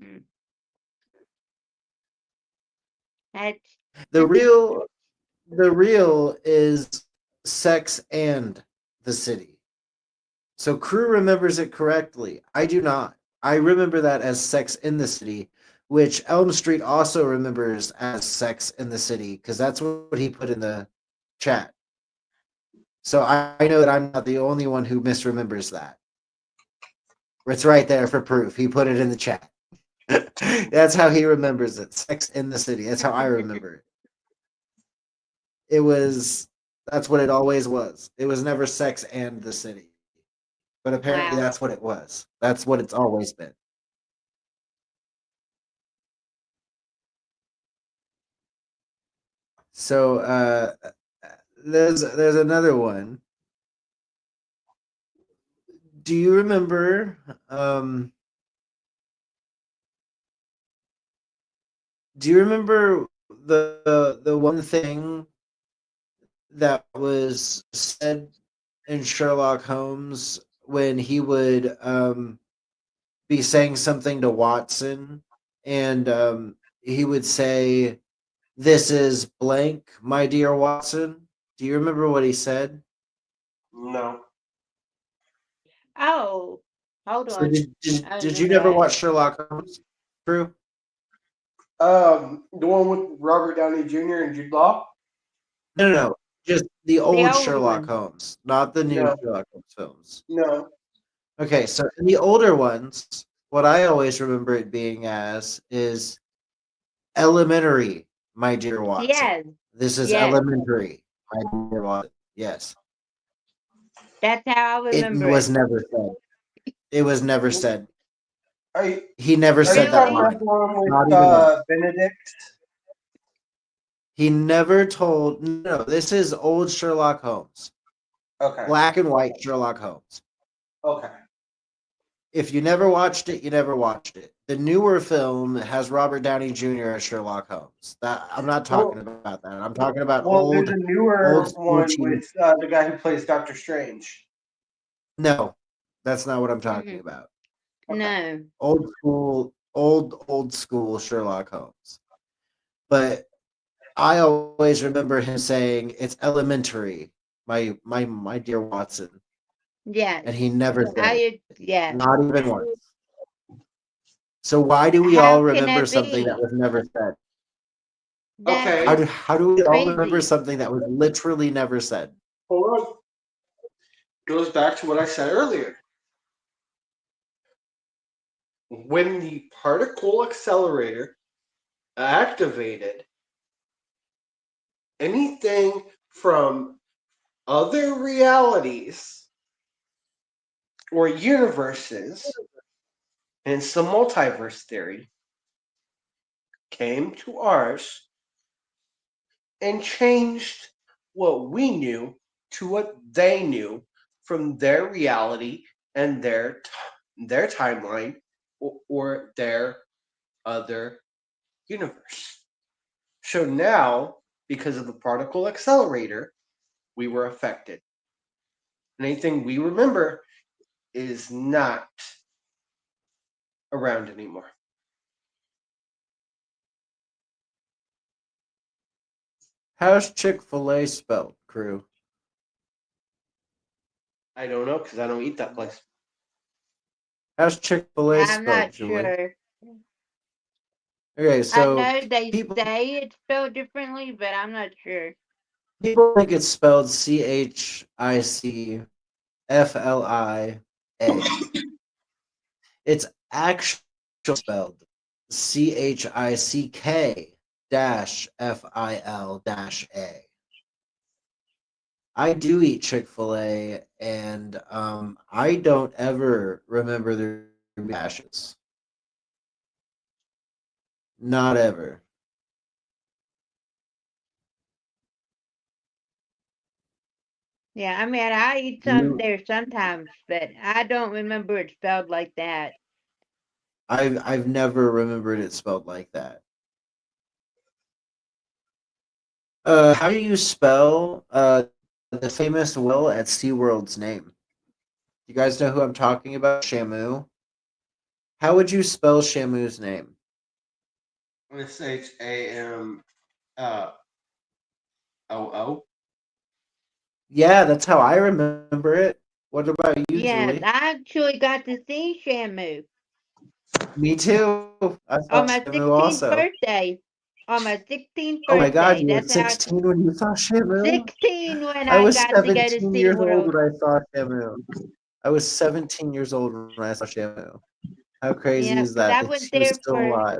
Speaker 4: Mm. That's
Speaker 2: The real is Sex and the City. So crew remembers it correctly. I do not. I remember that as Sex in the City, which Elm Street also remembers as Sex in the City because that's what he put in the chat. So I know that I'm not the only one who misremembers that. It's right there for proof. He put it in the chat. That's how he remembers it. Sex in the City. That's how I remember it. That's what it always was. It was never Sex and the City. But apparently
Speaker 4: wow.
Speaker 2: that's what it was. That's what it's always been. So there's another one. Do you remember the one thing that was said in Sherlock Holmes when he would be saying something to Watson and he would say, "This is blank, my dear Watson." Do you remember what he said?
Speaker 3: No.
Speaker 4: Oh, hold
Speaker 2: So
Speaker 4: on. I
Speaker 2: did you
Speaker 4: remember
Speaker 2: never
Speaker 4: that.
Speaker 2: watch Sherlock Holmes? True.
Speaker 3: The one with Robert Downey Jr. and Jude Law?
Speaker 2: No. Just the
Speaker 4: The
Speaker 2: old
Speaker 4: old
Speaker 2: Sherlock
Speaker 4: one.
Speaker 2: Holmes, not the new
Speaker 3: No.
Speaker 2: Sherlock Holmes films.
Speaker 3: No.
Speaker 2: Okay, so in the older ones, what I always remember it being as is elementary, my dear Watson.
Speaker 4: Yes.
Speaker 2: This is
Speaker 4: Yes.
Speaker 2: elementary, my dear Watson. Yes.
Speaker 4: That's how I
Speaker 2: It
Speaker 4: remember
Speaker 2: was
Speaker 4: it.
Speaker 2: never said. It was never said.
Speaker 3: Are you,
Speaker 2: He never
Speaker 3: are
Speaker 2: said
Speaker 3: you
Speaker 2: that
Speaker 3: talking about
Speaker 2: line.
Speaker 3: the one
Speaker 2: Not
Speaker 3: with
Speaker 2: even once.
Speaker 3: Benedict?
Speaker 2: He never told. No, this is old Sherlock Holmes,
Speaker 3: Okay.
Speaker 2: black and white Sherlock Holmes.
Speaker 3: Okay.
Speaker 2: If you never watched it, you never watched it. The newer film has Robert Downey Jr. as Sherlock Holmes. That I'm not talking about that. I'm talking about
Speaker 3: Well, there's a newer
Speaker 2: old school
Speaker 3: one
Speaker 2: TV.
Speaker 3: with the guy who plays Doctor Strange.
Speaker 2: No, that's not what I'm talking
Speaker 4: Mhm.
Speaker 2: about.
Speaker 4: No.
Speaker 2: Old school Sherlock Holmes. But I always remember him saying it's elementary, my dear Watson,
Speaker 4: Yes.
Speaker 2: and he never said it.
Speaker 4: Yes.
Speaker 2: Not even once. So why do we
Speaker 4: How
Speaker 2: all
Speaker 4: can
Speaker 2: remember
Speaker 4: that
Speaker 2: something that
Speaker 4: be?
Speaker 2: was never said?
Speaker 4: That's
Speaker 3: Okay.
Speaker 2: How do we all remember
Speaker 4: crazy.
Speaker 2: something that was literally never said?
Speaker 3: Hold on. Goes back to what I said earlier. When the particle accelerator activated, anything from other realities or universes, hence the multiverse theory, came to ours and changed what we knew to what they knew from their reality and their timeline or their other universe. So now, because of the particle accelerator, we were affected. And anything we remember is not around anymore.
Speaker 2: How's Chick-fil-A spelled, crew?
Speaker 3: I don't know because I don't eat that place.
Speaker 2: How's Chick-fil-A
Speaker 4: I'm
Speaker 2: spelled,
Speaker 4: not
Speaker 2: Julie?
Speaker 4: sure.
Speaker 2: Okay,
Speaker 4: I
Speaker 2: so
Speaker 4: know they
Speaker 2: people
Speaker 4: say it's spelled differently, but I'm not sure.
Speaker 2: people think it's spelled Chicflia. It's actually spelled Chick-fil-A. I do eat Chick-fil-A, and I don't ever remember their dashes. Not ever.
Speaker 4: Yeah, I mean, I eat some
Speaker 2: You,
Speaker 4: there sometimes, but I don't remember it spelled like that.
Speaker 2: I've never remembered it spelled like that. How do you spell the famous whale at SeaWorld's name? You guys know who I'm talking about? Shamu. How would you spell Shamu's name?
Speaker 3: SHAMOO.
Speaker 2: Yeah, that's how I remember it. What about you,
Speaker 4: Yeah,
Speaker 2: Julie?
Speaker 4: I actually got to see Shamu
Speaker 2: Me too. I saw
Speaker 4: on my
Speaker 2: Shamu
Speaker 4: 16th
Speaker 2: also.
Speaker 4: birthday. On my 16th
Speaker 2: Oh my god,
Speaker 4: birthday.
Speaker 2: you were
Speaker 4: That's how
Speaker 2: 16 when you saw Shamu?
Speaker 4: 16 when
Speaker 2: I
Speaker 4: I
Speaker 2: was
Speaker 4: got to go to
Speaker 2: 17 years old
Speaker 4: SeaWorld.
Speaker 2: when I saw Shamu. I was 17 years old when I saw Shamu. How crazy
Speaker 4: Yeah,
Speaker 2: is
Speaker 4: because
Speaker 2: that?
Speaker 4: I
Speaker 2: That
Speaker 4: went
Speaker 2: she was
Speaker 4: there
Speaker 2: still
Speaker 4: for,
Speaker 2: alive.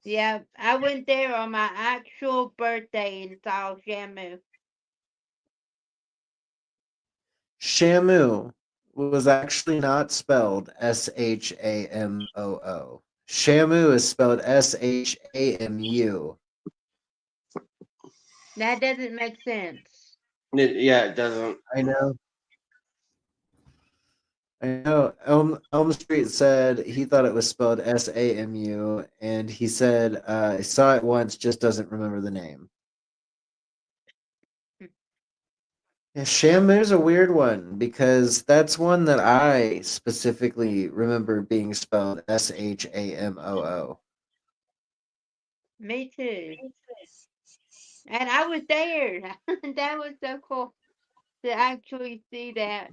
Speaker 4: yeah, I went there on my actual birthday and saw Shamu.
Speaker 2: Shamu was actually not spelled Shamoo. Shamu is spelled Shamu.
Speaker 4: That doesn't make sense.
Speaker 3: Yeah, it doesn't.
Speaker 2: I know. I know. Elm Street said he thought it was spelled Samu, and he said I saw it once, just doesn't remember the name. Yeah, Shamu's a weird one because that's one that I specifically remember being spelled Shamoo.
Speaker 4: Me too. And I was there. That was so cool to actually see that.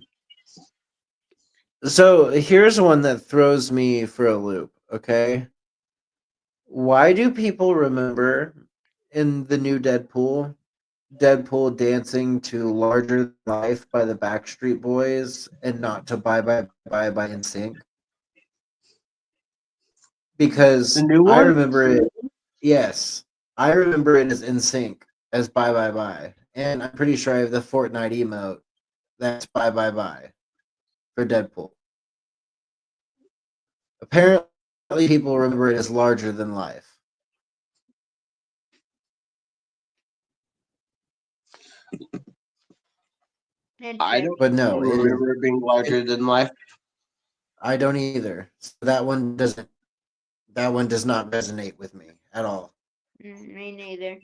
Speaker 2: So here's one that throws me for a loop, okay? Why do people remember in the new Deadpool dancing to Larger Than Life by the Backstreet Boys and not to Bye Bye Bye by NSYNC?
Speaker 3: The
Speaker 2: Because
Speaker 3: new
Speaker 2: I
Speaker 3: one?
Speaker 2: remember it, yes, I remember it as NSYNC as Bye Bye Bye. And I'm pretty sure I have the Fortnite emote that's Bye Bye Bye for Deadpool. Apparently, people remember it as Larger Than Life.
Speaker 3: I don't
Speaker 2: But
Speaker 4: Interesting.
Speaker 2: no,
Speaker 3: remember it being
Speaker 2: it
Speaker 3: larger than life.
Speaker 2: I don't either. So that one does not resonate with me at all.
Speaker 4: Me neither.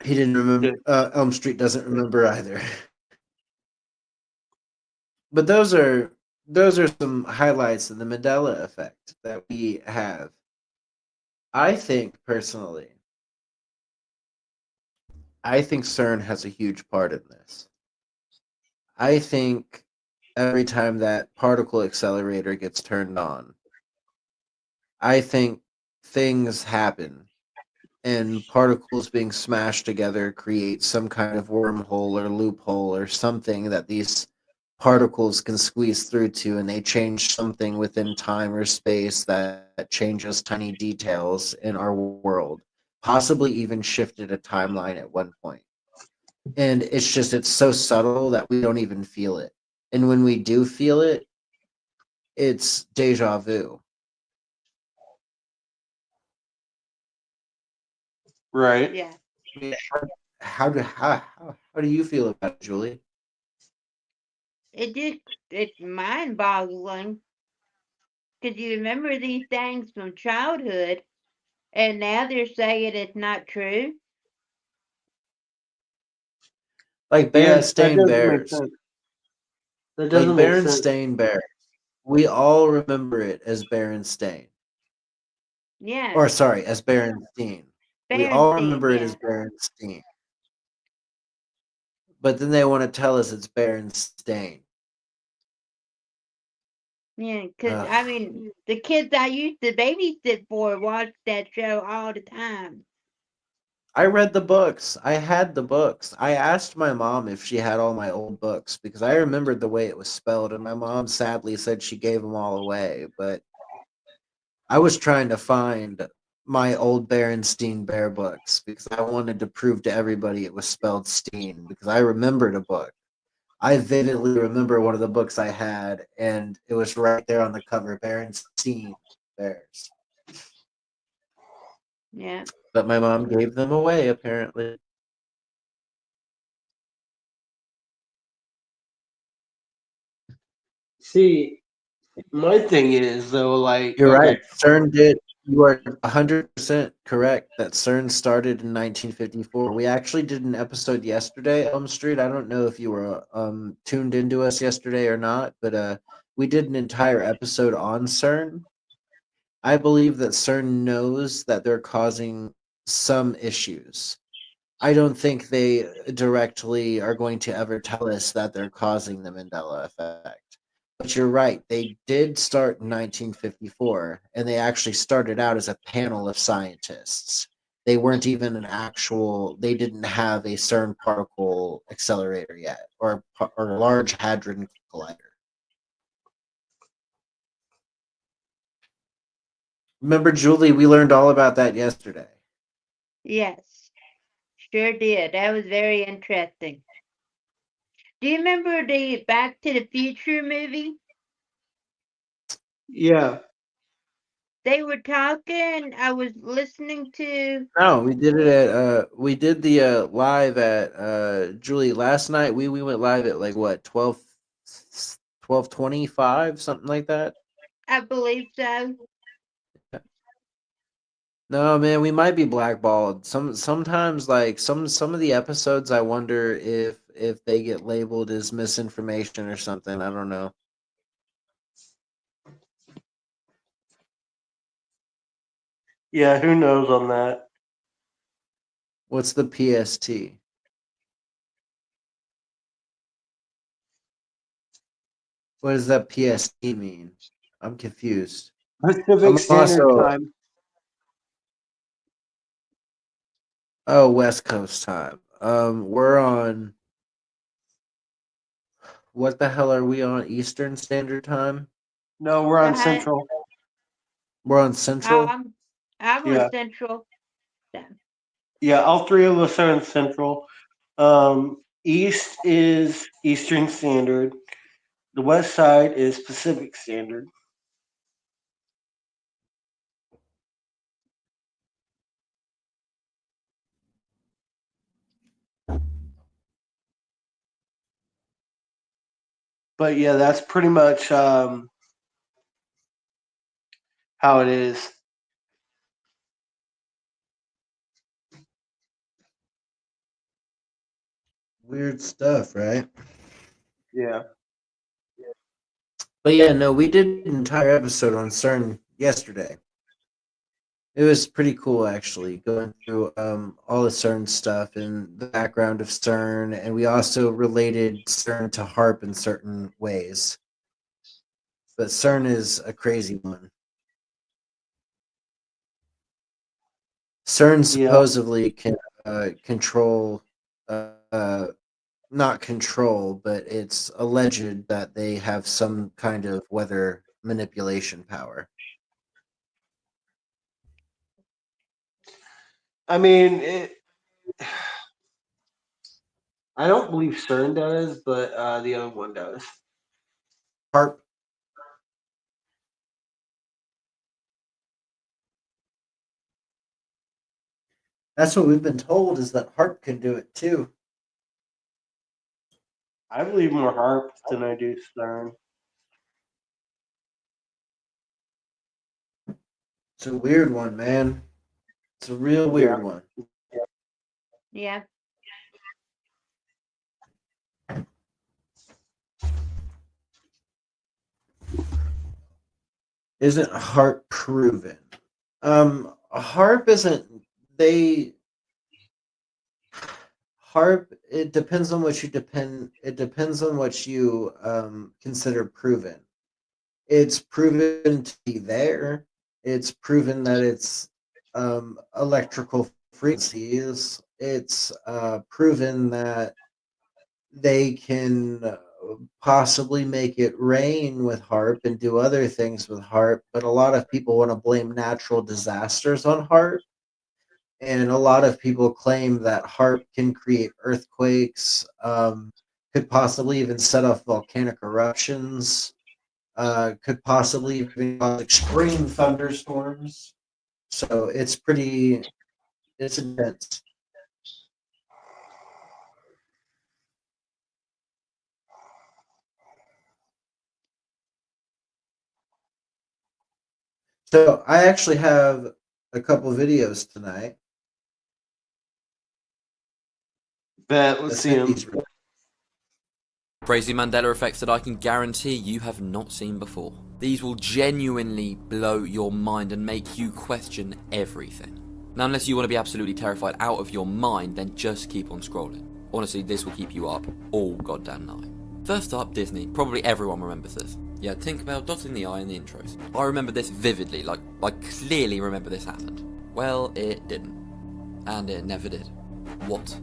Speaker 2: He didn't
Speaker 3: Yeah.
Speaker 2: remember. Elm Street doesn't remember either. But those are some highlights of the Mandela effect that we have. I think personally, I think CERN has a huge part in this. I think every time that particle accelerator gets turned on, I think things happen and particles being smashed together create some kind of wormhole or loophole or something that these particles can squeeze through to, and they change something within time or space that changes tiny details in our world, possibly even shifted a timeline at one point. And it's so subtle that we don't even feel it. And when we do feel it, it's deja vu.
Speaker 3: Right.
Speaker 4: Yeah.
Speaker 2: I mean, how do you feel about it, Julie?
Speaker 4: It's mind boggling because you remember these things from childhood and now they're saying it's not true.
Speaker 2: Like
Speaker 3: Yeah, that
Speaker 2: Berenstain
Speaker 3: doesn't make
Speaker 2: Bears.
Speaker 3: sense. That
Speaker 2: Like
Speaker 3: doesn't make sense.
Speaker 2: Berenstain Bears. We all remember it as Berenstain.
Speaker 4: Yeah.
Speaker 2: Or sorry, as Berenstein. We all
Speaker 4: Bernstein,
Speaker 2: remember it as
Speaker 4: yeah.
Speaker 2: Berenstein. But then they want to tell us it's Berenstain.
Speaker 4: Yeah, because
Speaker 2: Ugh.
Speaker 4: I mean, the kids I used to babysit for watched that show all the time.
Speaker 2: I read the books. I had the books. I asked my mom if she had all my old books because I remembered the way it was spelled, and my mom sadly said she gave them all away. But I was trying to find my old Berenstein Bear books because I wanted to prove to everybody it was spelled Steen because I remembered a book. I vividly remember one of the books I had, and it was right there on the cover, Berenstein Bears.
Speaker 4: Yeah.
Speaker 2: But my mom gave them away, apparently.
Speaker 3: See, my thing is though,
Speaker 2: You're
Speaker 3: like
Speaker 2: right.
Speaker 3: I
Speaker 2: CERN did. You are 100% correct that CERN started in 1954. We actually did an episode yesterday, Elm Street. I don't know if you were tuned into us yesterday or not, but we did an entire episode on CERN. I believe that CERN knows that they're causing some issues. I don't think they directly are going to ever tell us that they're causing the Mandela effect. But you're right, they did start in 1954, and they actually started out as a panel of scientists. They weren't even an actual, they didn't have a CERN particle accelerator yet, or Large Hadron Collider. Remember, Julie, we learned all about that yesterday.
Speaker 4: Yes. Sure did. That was very interesting. Do you remember the Back to the Future movie?
Speaker 3: yeah.
Speaker 4: They were talking. I was listening to.
Speaker 2: No, we did it at we did the live at Julie last night. We went live at like what 12:25, something like that.
Speaker 4: I believe so.
Speaker 2: No, man, we might be blackballed. Sometimes like some of the episodes I wonder if they get labeled as misinformation or something. I don't know.
Speaker 3: Yeah, who knows on that?
Speaker 2: What's the PST? What does that PST mean? I'm confused.
Speaker 3: Pacific
Speaker 2: I'm
Speaker 3: Standard
Speaker 2: also
Speaker 3: Time.
Speaker 2: oh, West Coast time. We're on what the hell are we on Eastern Standard Time?
Speaker 3: No, we're on
Speaker 4: Uh-huh.
Speaker 3: Central.
Speaker 2: We're on
Speaker 4: Oh,
Speaker 2: Central.
Speaker 4: I'm on
Speaker 3: Yeah.
Speaker 4: Central. So,
Speaker 3: Yeah, all three of us are in Central. East is Eastern Standard. The West side is Pacific Standard. But yeah, that's pretty much how it is.
Speaker 2: Weird stuff, right?
Speaker 3: Yeah.
Speaker 2: But yeah, no, we did an entire episode on CERN yesterday. It was pretty cool actually, going through all the CERN stuff and the background of CERN, and we also related CERN to HARP in certain ways. But CERN is a crazy one. CERN
Speaker 3: Yeah.
Speaker 2: supposedly can control uh, not control, but it's alleged that they have some kind of weather manipulation power.
Speaker 3: I mean, I don't believe CERN does, but the other one does.
Speaker 2: HARP. That's what we've been told, is that HARP can do it too.
Speaker 3: I believe more HARP than I do CERN.
Speaker 2: It's a weird one, man. It's a real weird one.
Speaker 4: Yeah.
Speaker 2: Isn't HARP proven? HARP isn't. They HARP. It depends on what you depend. It depends on what you consider proven. It's proven to be there. It's proven that it's electrical frequencies. It's proven that they can possibly make it rain with HARP and do other things with HARP, but a lot of people want to blame natural disasters on HARP. And a lot of people claim that HARP can create earthquakes, could possibly even set off volcanic eruptions, could possibly even cause extreme thunderstorms. So it's intense. So I actually have a couple videos tonight.
Speaker 3: Bet, let's see them.
Speaker 7: Crazy Mandela effects that I can guarantee you have not seen before. These will genuinely blow your mind and make you question everything. Now, unless you want to be absolutely terrified out of your mind, then just keep on scrolling. Honestly, this will keep you up all goddamn night. First up, Disney. Probably everyone remembers this. Yeah, Tinkerbell dotting the I in the intros. I remember this vividly, like clearly remember this happened. Well, it didn't. And it never did. What?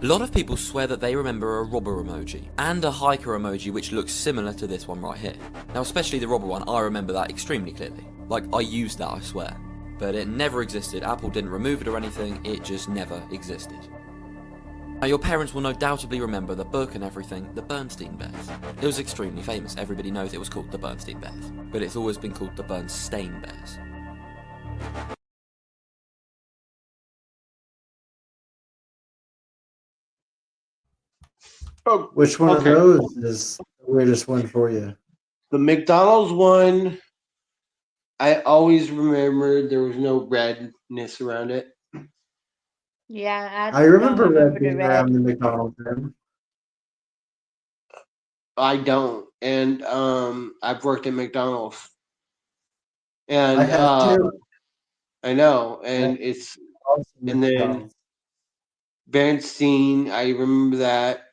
Speaker 7: A lot of people swear that they remember a robber emoji, and a hiker emoji which looks similar to this one right here. Now, especially the robber one, I remember that extremely clearly. Like, I used that, I swear. But it never existed. Apple didn't remove it or anything, it just never existed. Now, your parents will no doubtably remember the book and everything, the Bernstein Bears. It was extremely famous, everybody knows it was called the Bernstein Bears, but it's always been called the Bernstein Bears.
Speaker 3: Oh,
Speaker 2: Which one of
Speaker 3: okay.
Speaker 2: those is the weirdest one for you?
Speaker 3: The McDonald's one, I always remembered there was no redness around it.
Speaker 4: Yeah,
Speaker 2: I remember
Speaker 4: don't remember
Speaker 2: red
Speaker 4: the
Speaker 2: being
Speaker 4: red.
Speaker 2: around the McDonald's room.
Speaker 3: I don't, and I've worked at McDonald's,
Speaker 2: I
Speaker 3: and
Speaker 2: have too.
Speaker 3: I know, and
Speaker 2: That's
Speaker 3: it's
Speaker 2: awesome
Speaker 3: and then
Speaker 2: McDonald's.
Speaker 3: Bernstein, I remember that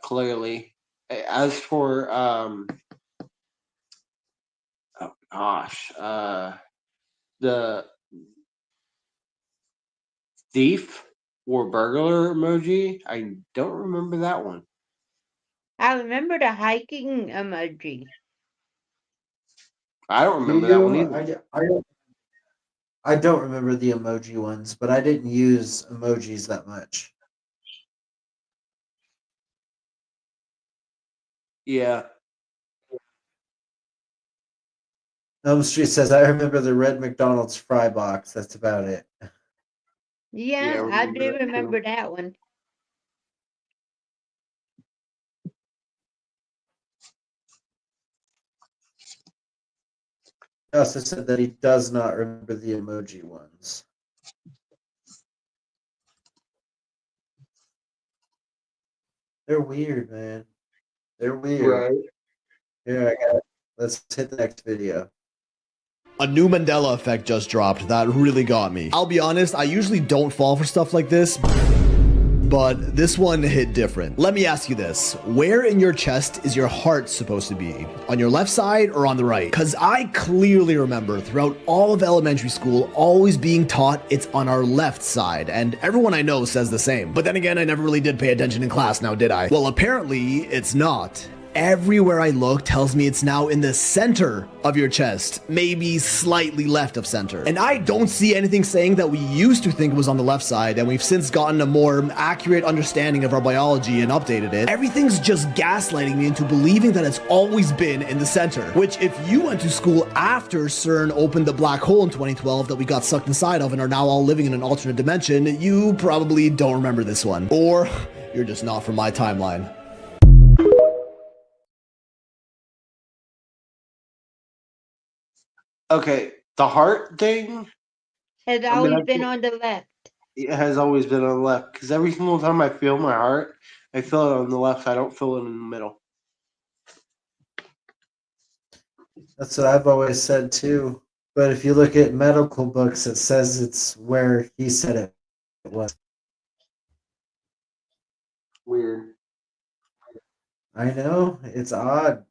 Speaker 3: clearly. As for oh gosh, the thief or burglar emoji, I don't remember that one.
Speaker 4: I remember the hiking emoji.
Speaker 3: I don't
Speaker 2: Do
Speaker 3: remember that one
Speaker 2: you?
Speaker 3: either.
Speaker 2: I don't remember the emoji ones, but I didn't use emojis that much.
Speaker 3: Yeah.
Speaker 2: Elm Street says, I remember the red McDonald's fry box. That's about it.
Speaker 4: Yeah, I do remember that one.
Speaker 2: He also said that he does not remember the emoji ones. They're weird, man. They're weird.
Speaker 3: Right.
Speaker 2: Here, I got it. Let's hit the next video.
Speaker 8: A new Mandela effect just dropped that really got me. I'll be honest, I usually don't fall for stuff like this, but this one hit different. Let me ask you this. Where in your chest is your heart supposed to be? On your left side or on the right? Because I clearly remember throughout all of elementary school always being taught it's on our left side, and everyone I know says the same. But then again, I never really did pay attention in class now, did I? Well, apparently it's not. Everywhere I look tells me it's now in the center of your chest, maybe slightly left of center. And I don't see anything saying that we used to think it was on the left side, and we've since gotten a more accurate understanding of our biology and updated it. Everything's just gaslighting me into believing that it's always been in the center, which if you went to school after CERN opened the black hole in 2012 that we got sucked inside of and are now all living in an alternate dimension, you probably don't remember this one. Or you're just not from my timeline.
Speaker 3: Okay, the heart thing
Speaker 4: Has always been on the left.
Speaker 3: it has always been on the left because every single time I feel my heart, I feel it on the left. I don't feel it in the middle.
Speaker 2: That's what I've always said too. But if you look at medical books, it says it's where he said it was.
Speaker 3: Weird.
Speaker 2: I know, it's odd.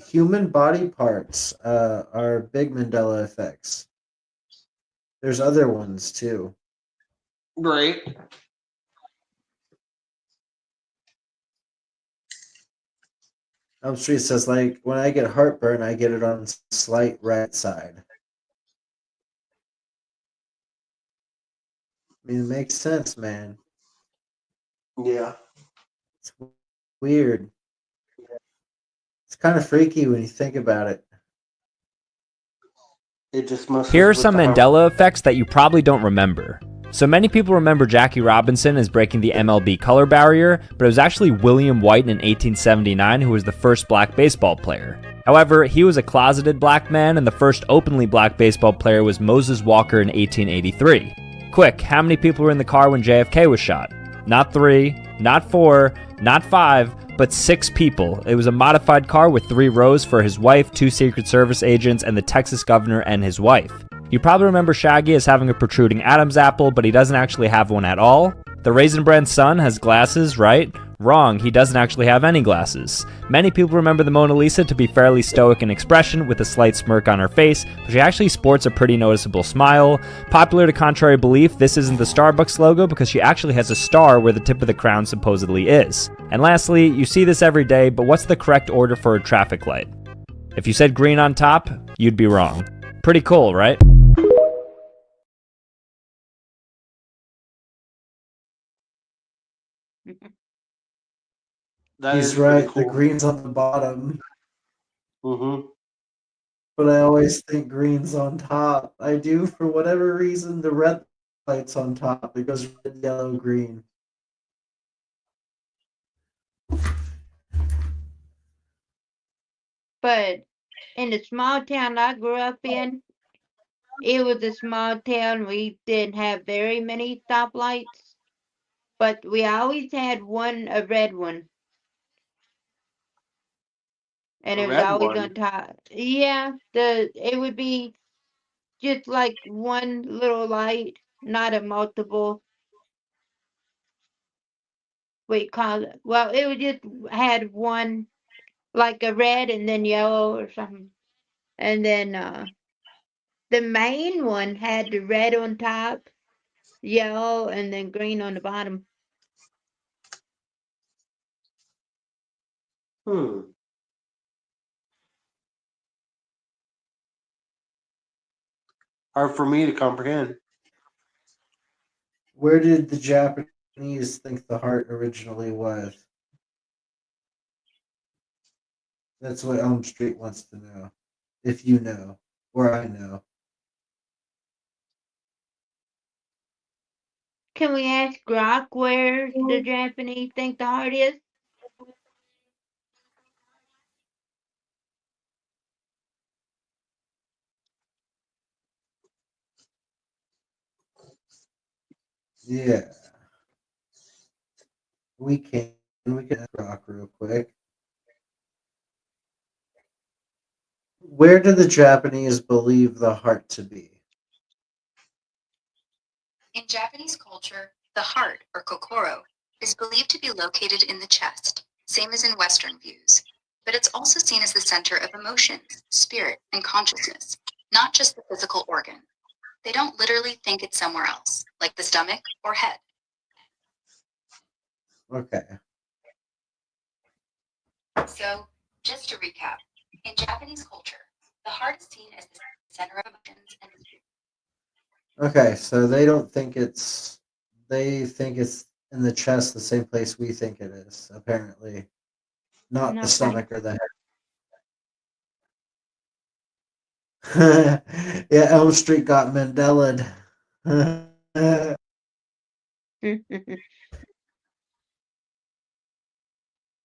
Speaker 2: Human body parts are big Mandela effects. There's other ones too.
Speaker 3: Right.
Speaker 2: Elm Street says, like, when I get heartburn, I get it on the slight right side. I mean, it makes sense, man.
Speaker 3: Yeah.
Speaker 2: It's weird. It's kind of freaky when you think about it.
Speaker 3: It just must.
Speaker 9: Here are some Mandela effects that you probably don't remember. So many people remember Jackie Robinson as breaking the MLB color barrier, but it was actually William White in 1879 who was the first black baseball player. However, he was a closeted black man, and the first openly black baseball player was Moses Walker in 1883. Quick, how many people were in the car when JFK was shot? Not 3, not 4, not 5, but 6 people. It was a modified car with 3 rows for his wife, 2 Secret Service agents, and the Texas governor and his wife. You probably remember Shaggy as having a protruding Adam's apple, but he doesn't actually have one at all. The Raisin Bran son has glasses, right? Wrong, he doesn't actually have any glasses. Many people remember the Mona Lisa to be fairly stoic in expression with a slight smirk on her face, but she actually sports a pretty noticeable smile. Popular to contrary belief, this isn't the Starbucks logo because she actually has a star where the tip of the crown supposedly is. And lastly, you see this every day, but what's the correct order for a traffic light? If you said green on top, you'd be wrong. Pretty cool, right?
Speaker 2: He's right. Cool. The green's on the bottom.
Speaker 3: Mm-hmm.
Speaker 2: But I always think green's on top. I do, for whatever reason, the red light's on top. It goes red, yellow, green.
Speaker 4: But in the small town I grew up in, it was a small town. We didn't have very many stoplights, but we always had a red one. And it was always on top. Yeah, it would be just like one little light, not a multiple. We call it. Well, it would just had one, like a red and then yellow or something. And then the main one had the red on top, yellow, and then green on the bottom.
Speaker 3: Hard for me to comprehend.
Speaker 2: Where did the Japanese think the heart originally was? That's what Elm Street wants to know. If you know, or I know.
Speaker 4: Can we ask Grok where the Japanese think the heart is?
Speaker 2: Yeah. We can ask Grok real quick. Where do the Japanese believe the heart to be?
Speaker 6: In Japanese culture, the heart, or kokoro, is believed to be located in the chest, same as in Western views, but it's also seen as the center of emotions, spirit, and consciousness, not just the physical organ. They don't literally think it's somewhere else, like the stomach or head.
Speaker 2: Okay.
Speaker 6: So, just to recap, in Japanese culture, the heart is seen as the center of emotions and
Speaker 2: Okay, so they don't think it's they think it's in the chest, the same place we think it is, apparently. Not the
Speaker 4: Okay.
Speaker 2: stomach or the head. Yeah, Elm Street got Mandela.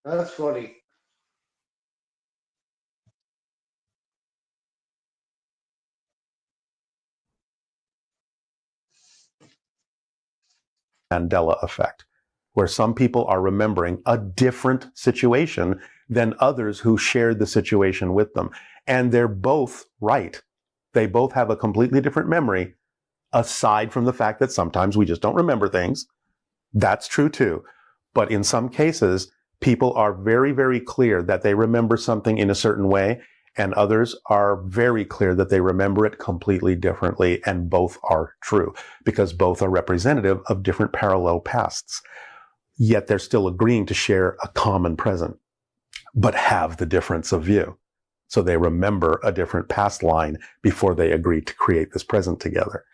Speaker 3: That's funny.
Speaker 10: Mandela effect, where some people are remembering a different situation than others who shared the situation with them. And they're both right. They both have a completely different memory, aside from the fact that sometimes we just don't remember things. That's true too. But in some cases, people are very, very clear that they remember something in a certain way, and others are very clear that they remember it completely differently, and both are true because both are representative of different parallel pasts. Yet they're still agreeing to share a common present, but have the difference of view. So they remember a different past line before they agree to create this present together.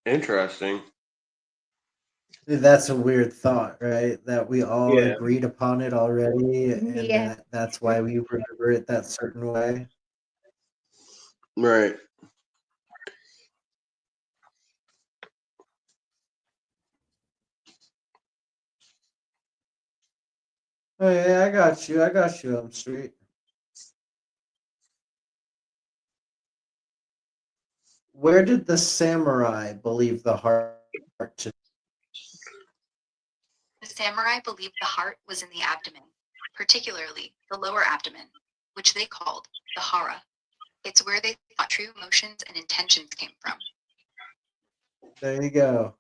Speaker 3: Interesting.
Speaker 2: That's a weird thought, right? That we all
Speaker 3: Yeah.
Speaker 2: agreed upon it already, and
Speaker 4: Yeah.
Speaker 2: that's why we remember it that certain way.
Speaker 3: Right.
Speaker 2: Oh yeah, I got you. I got you, Elm Street. Where did the samurai believe the heart to?
Speaker 6: The samurai believed the heart was in the abdomen, particularly the lower abdomen, which they called the hara. It's where they thought true emotions and intentions came from.
Speaker 2: There you go.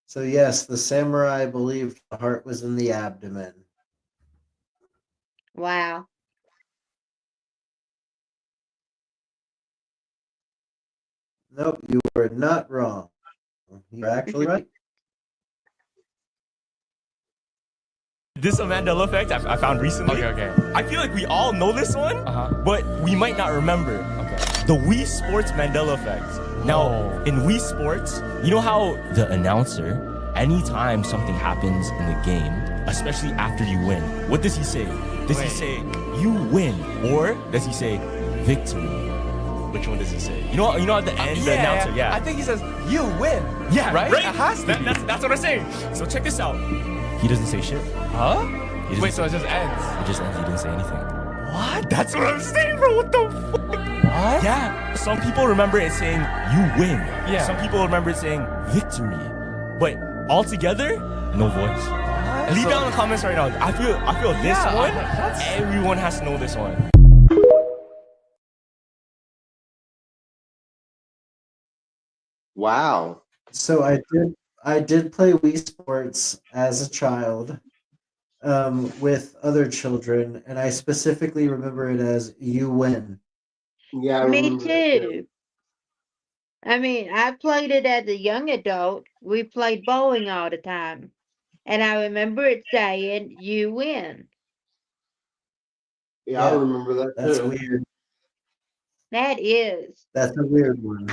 Speaker 2: So yes, the samurai believed the heart was in the abdomen.
Speaker 4: Wow.
Speaker 2: Nope, you were not wrong. You're actually right.
Speaker 11: This a Mandela effect I found recently.
Speaker 12: Okay.
Speaker 11: I feel like we all know this one, but we might not remember.
Speaker 12: Okay.
Speaker 11: The Wii Sports Mandela effect. Now, in Wii Sports, you know how the announcer, anytime something happens in the game, especially after you win, what does he say? Does he say, you win? Or does he say, victory? Which one does he say? You know at the end, the announcer,
Speaker 12: I think he says, you win.
Speaker 11: Yeah,
Speaker 12: right?
Speaker 11: right?
Speaker 12: It has to be.
Speaker 11: That's what I'm saying. So check this out. He doesn't say shit.
Speaker 12: Huh?
Speaker 11: He
Speaker 12: Wait, so it just ends?
Speaker 11: It just ends. He didn't say anything.
Speaker 12: What?
Speaker 11: That's what I'm saying, bro. What the fuck?
Speaker 12: What?
Speaker 11: Yeah. Some people remember it saying, you win.
Speaker 12: Yeah.
Speaker 11: Some people remember it saying, victory. But all together, no voice.
Speaker 12: What?
Speaker 11: Leave down in the comments right now. I feel this
Speaker 12: Yeah,
Speaker 11: one,
Speaker 12: that's-
Speaker 11: everyone has to know this one.
Speaker 3: Wow.
Speaker 2: So I did play Wii Sports as a child with other children, and I specifically remember it as "you win."
Speaker 3: Yeah, I
Speaker 4: Me
Speaker 3: remember that
Speaker 4: too. I mean, I played it as a young adult. We played bowling all the time. And I remember it saying, you win.
Speaker 3: Yeah, I remember that
Speaker 2: That's
Speaker 3: too.
Speaker 2: weird.
Speaker 4: That is.
Speaker 2: That's a weird one.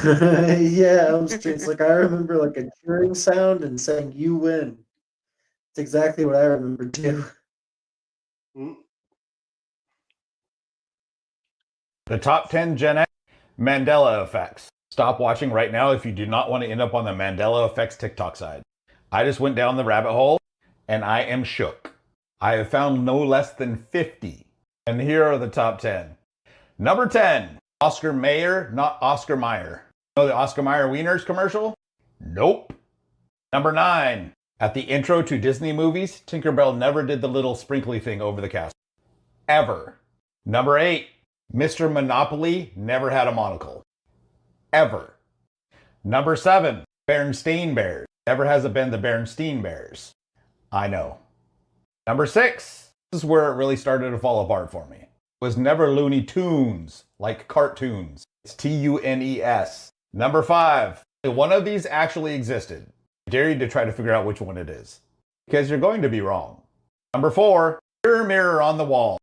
Speaker 2: Yeah, Elm Street's like I remember like a cheering sound and saying "you win." It's exactly what I remember too.
Speaker 1: The top 10 Gen X Mandela effects. Stop watching right now if you do not want to end up on the Mandela effects TikTok side. I just went down the rabbit hole and I am shook. I have found no less than 50. And here are the top 10. Number 10, Oscar Mayer, not Oscar Mayer. You know the Oscar Mayer Wieners commercial? Nope. Number 9,
Speaker 13: At the intro to Disney movies, Tinkerbell never did the little sprinkly thing over the castle. Ever. Number 8. Mr. Monopoly never had a monocle. Ever. Number 7. Berenstain Bears never has it been the Berenstain Bears. I know. Number 6. This is where it really started to fall apart for me. It was never Looney Tunes, like cartoons. It's Tunes. Number 5. One of these actually existed. I dare you to try to figure out which one it is, because you're going to be wrong. Number 4. Mirror, mirror on the wall.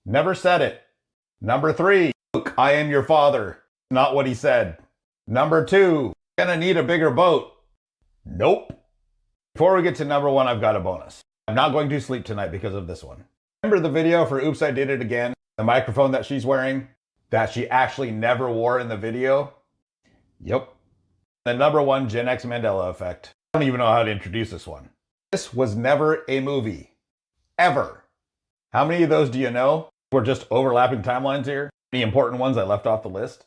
Speaker 13: Never said it. Number 3. Luke, I am your father. Not what he said. Number 2. Gonna need a bigger boat. Nope. Before we get to number 1, I've got a bonus. I'm not going to sleep tonight because of this one. Remember the video for Oops, I Did It Again? The microphone that she's wearing? That she actually never wore in the video? Yep. The number 1 Gen X Mandela effect. I don't even know how to introduce this one. This was never a movie. Ever. How many of those do you know? We're just overlapping timelines here. Any important ones I left off the list?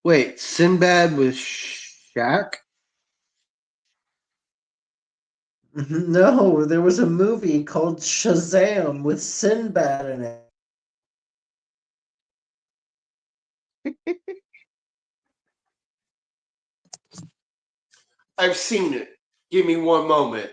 Speaker 3: Wait, Sinbad with Shaq?
Speaker 2: No, there was a movie called Shazam with Sinbad in it.
Speaker 3: I've seen it. Give me one moment.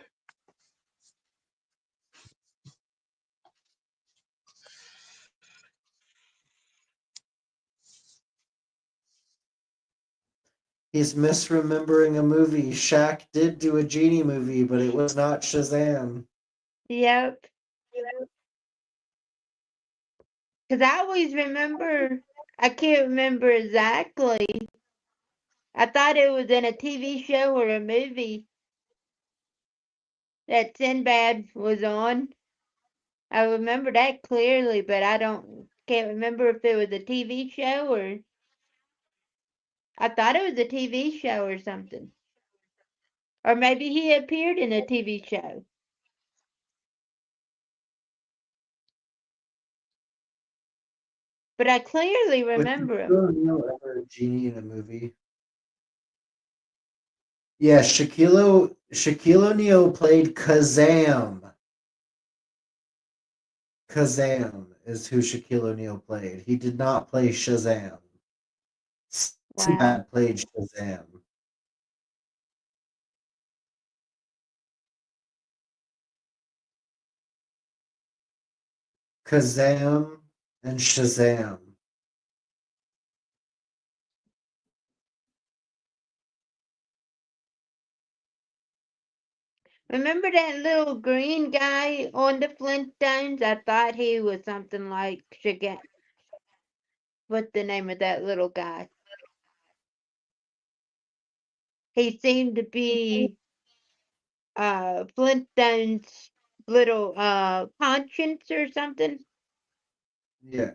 Speaker 2: He's misremembering a movie. Shaq did do a genie movie, but it was not Shazam.
Speaker 4: Yep. Because I always remember, I can't remember exactly. I thought it was in a TV show or a movie that Sinbad was on. I remember that clearly, but can't remember if it was a TV show or I thought it was a TV show or something. Or maybe he appeared in a TV show. But I clearly
Speaker 2: Was
Speaker 4: remember him.
Speaker 2: Shaquille O'Neal ever a genie in a movie? Yeah, Shaquille O'Neal played Kazam. Kazam is who Shaquille O'Neal played. He did not play Shazam. Sinbad played Shazam. Kazam and Shazam.
Speaker 4: Remember that little green guy on the Flintstones? I thought he was something like what's the name of that little guy? He seemed to be Flintstone's little conscience or something.
Speaker 2: Yeah.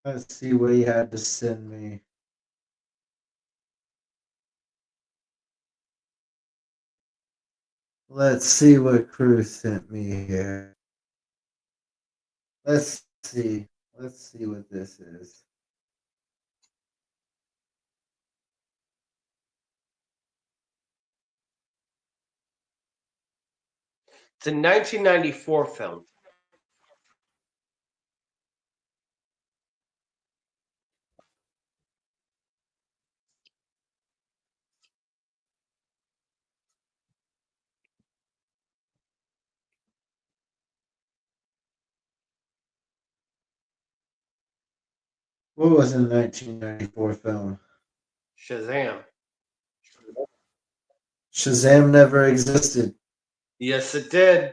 Speaker 2: Let's see what he had to send me. Let's see what Crew sent me here. Let's see. Let's see what this is.
Speaker 3: It's a 1994 film.
Speaker 2: What was in 1994 film?
Speaker 3: Shazam.
Speaker 2: Shazam never existed.
Speaker 3: Yes, it did.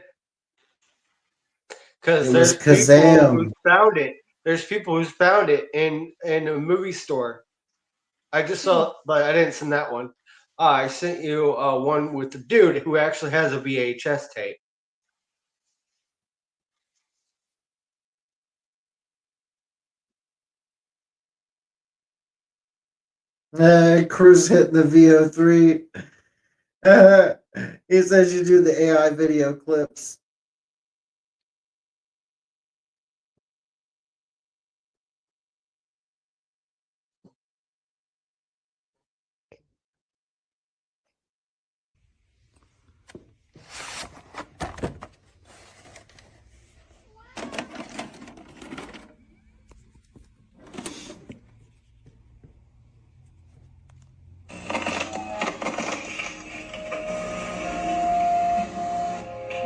Speaker 3: Because
Speaker 2: It
Speaker 3: there's
Speaker 2: was
Speaker 3: people who
Speaker 2: Kazam.
Speaker 3: found it. There's people who found it in a movie store. I just saw, but I didn't send that one. I sent you one with the dude who actually has a VHS tape.
Speaker 2: Cruz hitting the VO3. He says you do the AI video clips.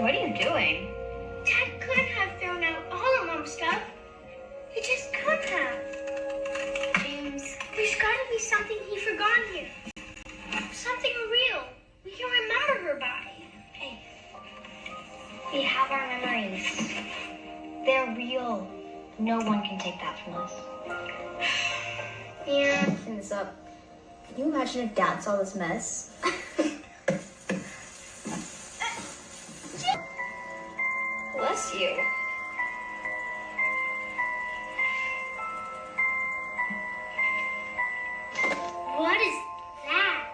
Speaker 14: What are you doing? Dad could have thrown out all of Mom's stuff. He just could have. James, there's gotta be something he forgot here. Something real. We can remember her by. Hey, we have our memories. They're real. No one can take that from us. Yeah. Clean this up. Can you imagine if Dad saw this mess? Bless you. What is that?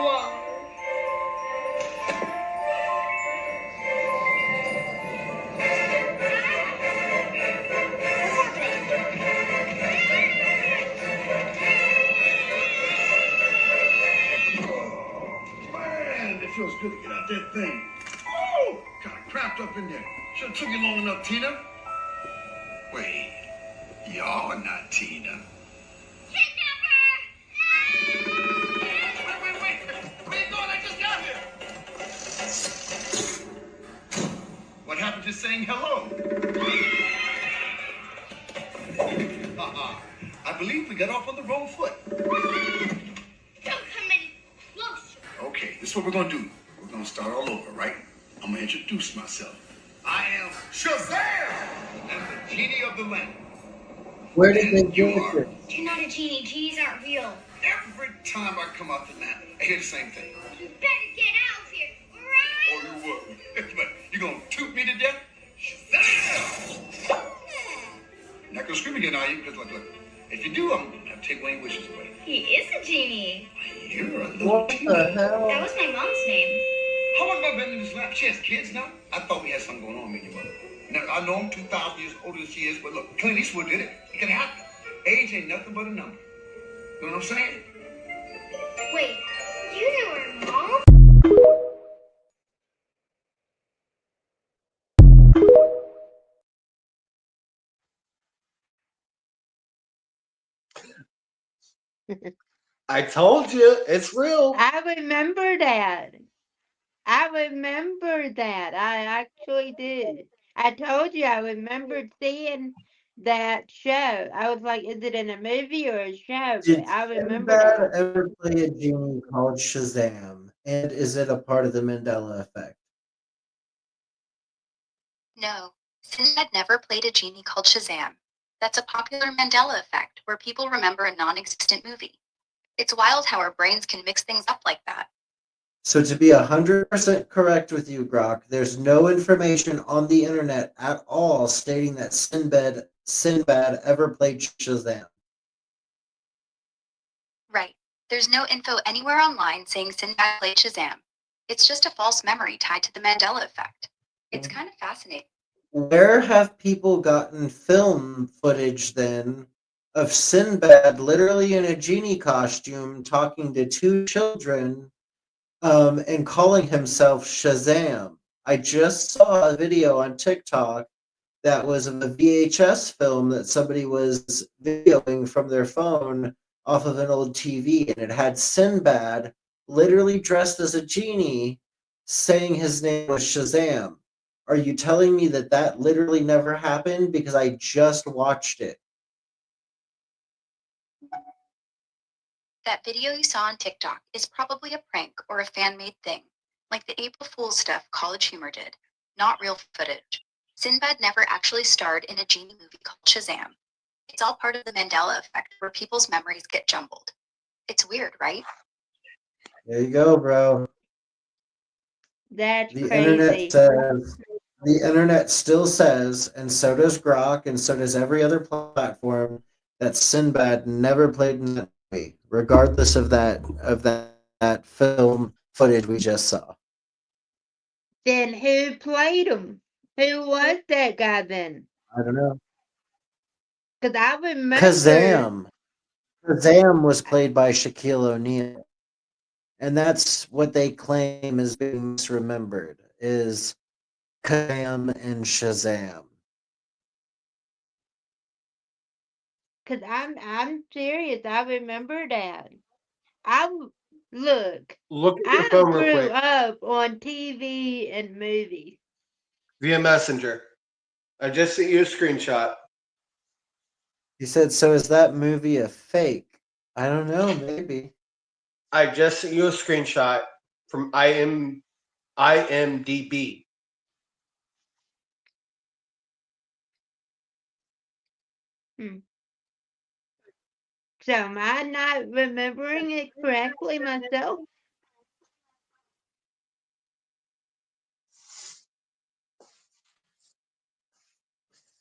Speaker 14: Whoa.
Speaker 5: Man, it feels good to get out that thing. Oh, kind of cramped up in there. Should have took you long enough, Tina. Wait, y'all are not Tina. What happened to saying hello? I believe we got off on the wrong foot.
Speaker 14: Don't come any closer.
Speaker 5: Okay, this is what we're gonna do. We're gonna start all over, right? I'm gonna introduce myself. I am Shazam! And the genie of the lamp.
Speaker 2: Where did they
Speaker 5: And you
Speaker 2: get
Speaker 5: are.
Speaker 2: it?
Speaker 14: You're not a genie. Genies aren't real.
Speaker 5: Every time I come out the lamp, I hear the same thing.
Speaker 14: You better get out of here. Right?
Speaker 5: Or you would. But you gonna toot me to death? Shazam! You're not gonna scream again, are you? Because look, if you do, I'm gonna have to take one of your wishes away.
Speaker 14: He is a genie.
Speaker 5: You're a little
Speaker 2: What
Speaker 5: teeny.
Speaker 2: the hell?
Speaker 14: That was my mom's name.
Speaker 5: How long have I been in this lap? She has kids now? I thought we had something going on with your mother. Now, I know I'm 2,000 years older than she is, but look, Clint Eastwood did it. It can happen. Age ain't nothing but a number. You know what I'm saying?
Speaker 14: Wait, you knew her mom?
Speaker 3: I told you, it's real.
Speaker 4: I remember that. I remember that. I actually did. I told you I remembered seeing that show. I was like, is it in a movie or a show? But
Speaker 2: Did
Speaker 4: I remember
Speaker 2: Sinbad
Speaker 4: that.
Speaker 2: ever play a genie called Shazam? And is it a part of the Mandela effect?
Speaker 6: No, Sinbad never played a genie called Shazam. That's a popular Mandela effect where people remember a non-existent movie. It's wild how our brains can mix things up like that.
Speaker 2: So to be 100% correct with you, Grok, there's no information on the internet at all stating that Sinbad ever played Shazam.
Speaker 6: Right. There's no info anywhere online saying Sinbad played Shazam. It's just a false memory tied to the Mandela effect. It's kind of fascinating.
Speaker 2: Where have people gotten film footage then of Sinbad literally in a genie costume talking to two children and calling himself Shazam? I just saw a video on TikTok that was of a VHS film that somebody was videoing from their phone off of an old TV, and it had Sinbad literally dressed as a genie saying his name was Shazam. Are you telling me that that literally never happened? Because I just watched it.
Speaker 6: That video you saw on TikTok is probably a prank or a fan-made thing, like the April Fool's stuff College Humor did, not real footage. Sinbad never actually starred in a genie movie called Shazam. It's all part of the Mandela effect where people's memories get jumbled. It's weird, right?
Speaker 2: There you go, bro.
Speaker 4: That's
Speaker 2: The internet
Speaker 4: crazy.
Speaker 2: says, the internet still says, and so does Grok, and so does every other platform, that Sinbad never played in that movie, regardless of that film footage we just saw.
Speaker 4: Then who played him? Who was that guy then?
Speaker 2: I don't know.
Speaker 4: Because I remember.
Speaker 2: Kazam was played by Shaquille O'Neal, and that's what they claim is being misremembered is Kazam and Shazam.
Speaker 4: Because I'm serious. I remember that. Look.
Speaker 3: Look at your
Speaker 4: I
Speaker 3: phone real
Speaker 4: grew
Speaker 3: quick
Speaker 4: up on TV and movies.
Speaker 3: via Messenger. I just sent you a screenshot.
Speaker 2: He said, "So is that movie a fake?" I don't know, maybe.
Speaker 3: I just sent you a screenshot from IMDb.
Speaker 4: So am I not remembering it correctly myself?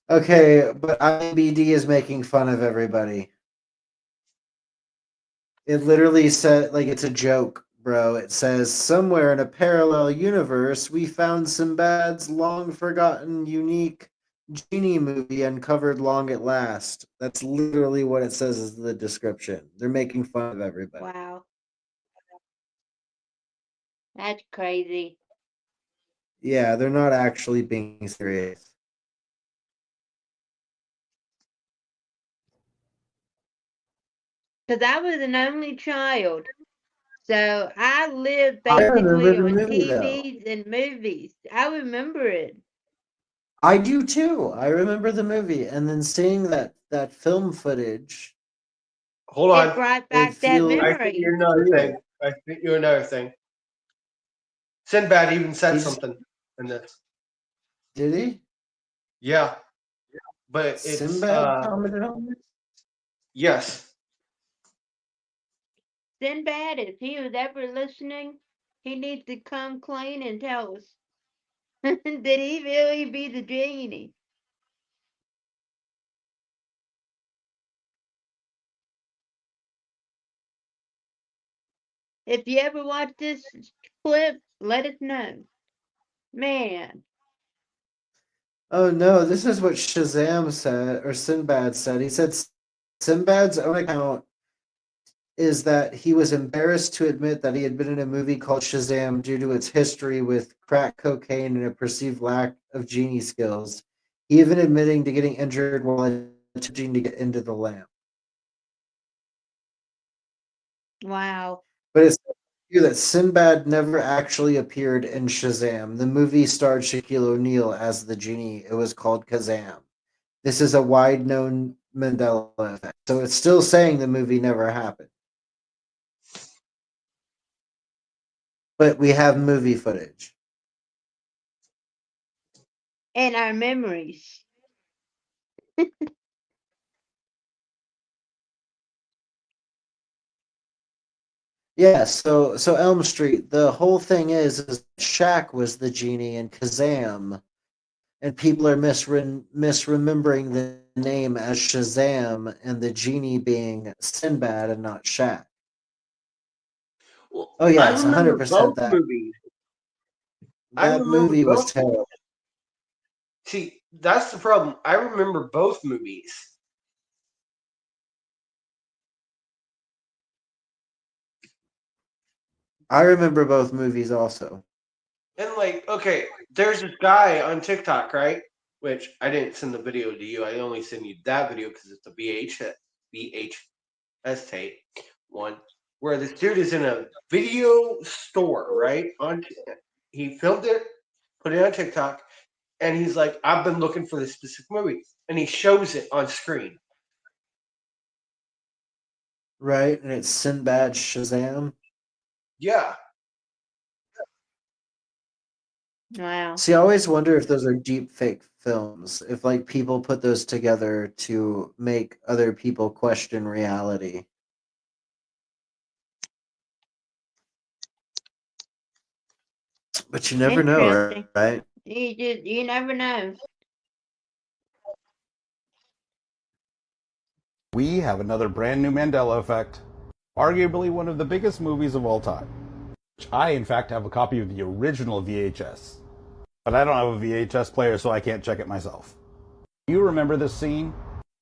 Speaker 2: Okay, but IMDb is making fun of everybody. It literally said, like, it's a joke, bro. It says, somewhere in a parallel universe, we found Sinbad's long forgotten, unique genie movie uncovered long at last. That's literally what it says as the description. They're making fun of everybody.
Speaker 4: Wow. That's crazy.
Speaker 2: Yeah, they're not actually being serious.
Speaker 4: Because I was an only child. So I lived
Speaker 2: I remember
Speaker 4: basically
Speaker 2: the
Speaker 4: on
Speaker 2: movie, though.
Speaker 4: TVs and movies. I remember it.
Speaker 2: I do too. I remember the movie, and then seeing that film footage.
Speaker 3: Hold on.
Speaker 4: It brought
Speaker 2: It
Speaker 4: back that
Speaker 2: feels
Speaker 3: I sent you
Speaker 4: memory.
Speaker 3: another
Speaker 2: real.
Speaker 3: thing. I sent you another thing. Sinbad even said
Speaker 2: He's
Speaker 3: something in this.
Speaker 2: Did he?
Speaker 3: Yeah, but it's
Speaker 2: Sinbad commented on this?
Speaker 3: yes.
Speaker 4: Sinbad, if he was ever listening, he needs to come clean and tell us. Did he really be the genie? If you ever watch this clip, let us know. Man,
Speaker 2: Oh no, this is what Shazam said, or Sinbad said. He said Sinbad's own account is that he was embarrassed to admit that he had been in a movie called Shazam due to its history with crack cocaine and a perceived lack of genie skills, even admitting to getting injured while attempting to get into the lamp.
Speaker 4: wow.
Speaker 2: But it's true that Sinbad never actually appeared in Shazam. The movie starred Shaquille O'Neal as the genie. It was called Kazam. This is a wide known Mandela effect. So it's still saying the movie never happened. But we have movie footage.
Speaker 4: And our memories.
Speaker 2: Yeah, so Elm Street, the whole thing is Shaq was the genie in Kazam, and people are misremembering the name as Shazam and the genie being Sinbad and not Shaq.
Speaker 3: Well,
Speaker 2: Oh
Speaker 3: I
Speaker 2: yes,
Speaker 3: remember
Speaker 2: 100%
Speaker 3: both
Speaker 2: that
Speaker 3: movies. I
Speaker 2: that
Speaker 3: remember
Speaker 2: movie was
Speaker 3: both.
Speaker 2: terrible.
Speaker 3: See, that's the problem. I remember both movies.
Speaker 2: I remember both movies also.
Speaker 3: And like, okay, there's this guy on TikTok, right? Which I didn't send the video to you. I only sent you that video because it's a VHS tape one, where this dude is in a video store, right? He filmed it, put it on TikTok, and he's like, "I've been looking for this specific movie," and he shows it on screen.
Speaker 2: Right? And it's Sinbad Shazam.
Speaker 3: Yeah,
Speaker 4: Wow.
Speaker 2: See, I always wonder if those are deep fake films. If like people put those together to make other people question reality. But you never know,
Speaker 4: Interesting.
Speaker 2: right?
Speaker 4: You never know.
Speaker 13: We have another brand new Mandela effect, arguably one of the biggest movies of all time. I, in fact, have a copy of the original VHS, but I don't have a VHS player, so I can't check it myself. Do you remember this scene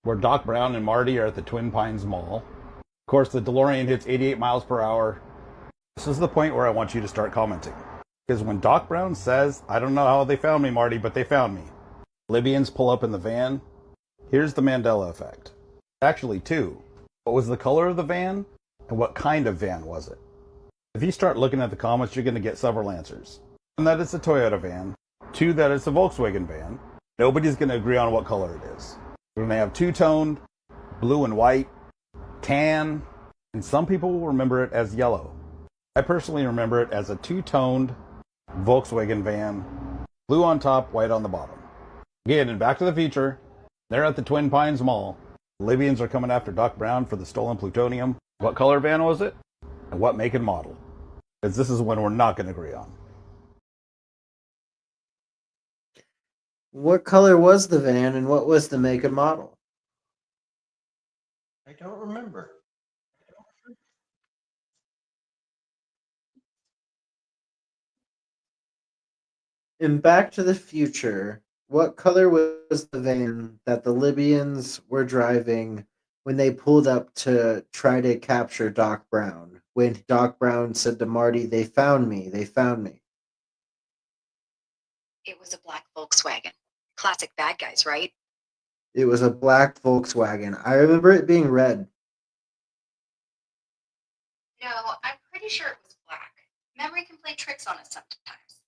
Speaker 13: where Doc Brown and Marty are at the Twin Pines Mall? Of course, the DeLorean hits 88 miles per hour. This is the point where I want you to start commenting. Because when Doc Brown says, "I don't know how they found me, Marty, but they found me," Libyans pull up in the van. Here's the Mandela effect. Actually, two. What was the color of the van? And what kind of van was it? If you start looking at the comments, you're going to get several answers. One, that it's a Toyota van. Two, that it's a Volkswagen van. Nobody's going to agree on what color it is. We're going to have two-toned, blue and white, tan, and some people will remember it as yellow. I personally remember it as a two-toned Volkswagen van, blue on top, white on the bottom. Again, in Back to the Future, they're at the Twin Pines Mall. The Libyans are coming after Doc Brown for the stolen plutonium. What color van was it? And what make and model? Because this is one we're not going to agree on.
Speaker 2: What color was the van and what was the make and model?
Speaker 3: I don't remember.
Speaker 2: In Back to the Future, what color was the van that the Libyans were driving when they pulled up to try to capture Doc Brown? When Doc Brown said to Marty, "They found me, they found me."
Speaker 6: It was a black Volkswagen. Classic bad guys, right?
Speaker 2: It was a black Volkswagen. I remember it being red.
Speaker 6: No, I'm pretty sure it was black. Memory can play tricks on us sometimes.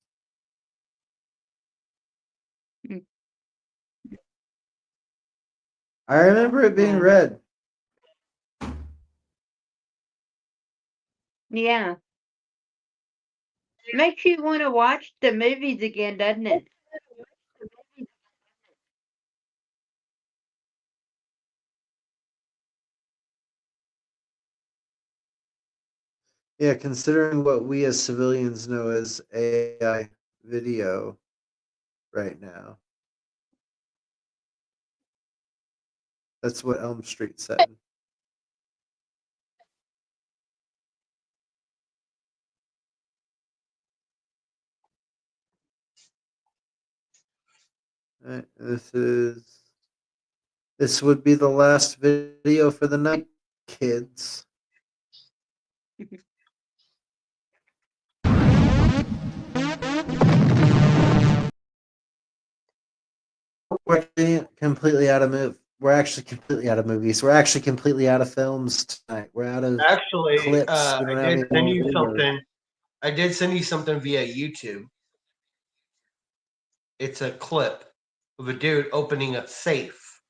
Speaker 2: I remember it being red.
Speaker 4: Yeah. Makes you want to watch the movies again, doesn't it?
Speaker 2: Yeah, considering what we as civilians know as AI video right now. That's what Elm Street said. Alright, this would be the last video for the night, kids. We're actually completely out of We're actually completely out of movies. We're actually completely out of films tonight. We're out of
Speaker 3: Actually,
Speaker 2: clips. We
Speaker 3: I
Speaker 2: don't have
Speaker 3: did
Speaker 2: any
Speaker 3: send
Speaker 2: more
Speaker 3: you
Speaker 2: videos.
Speaker 3: something. I did send you something via YouTube. It's a clip of a dude opening a safe.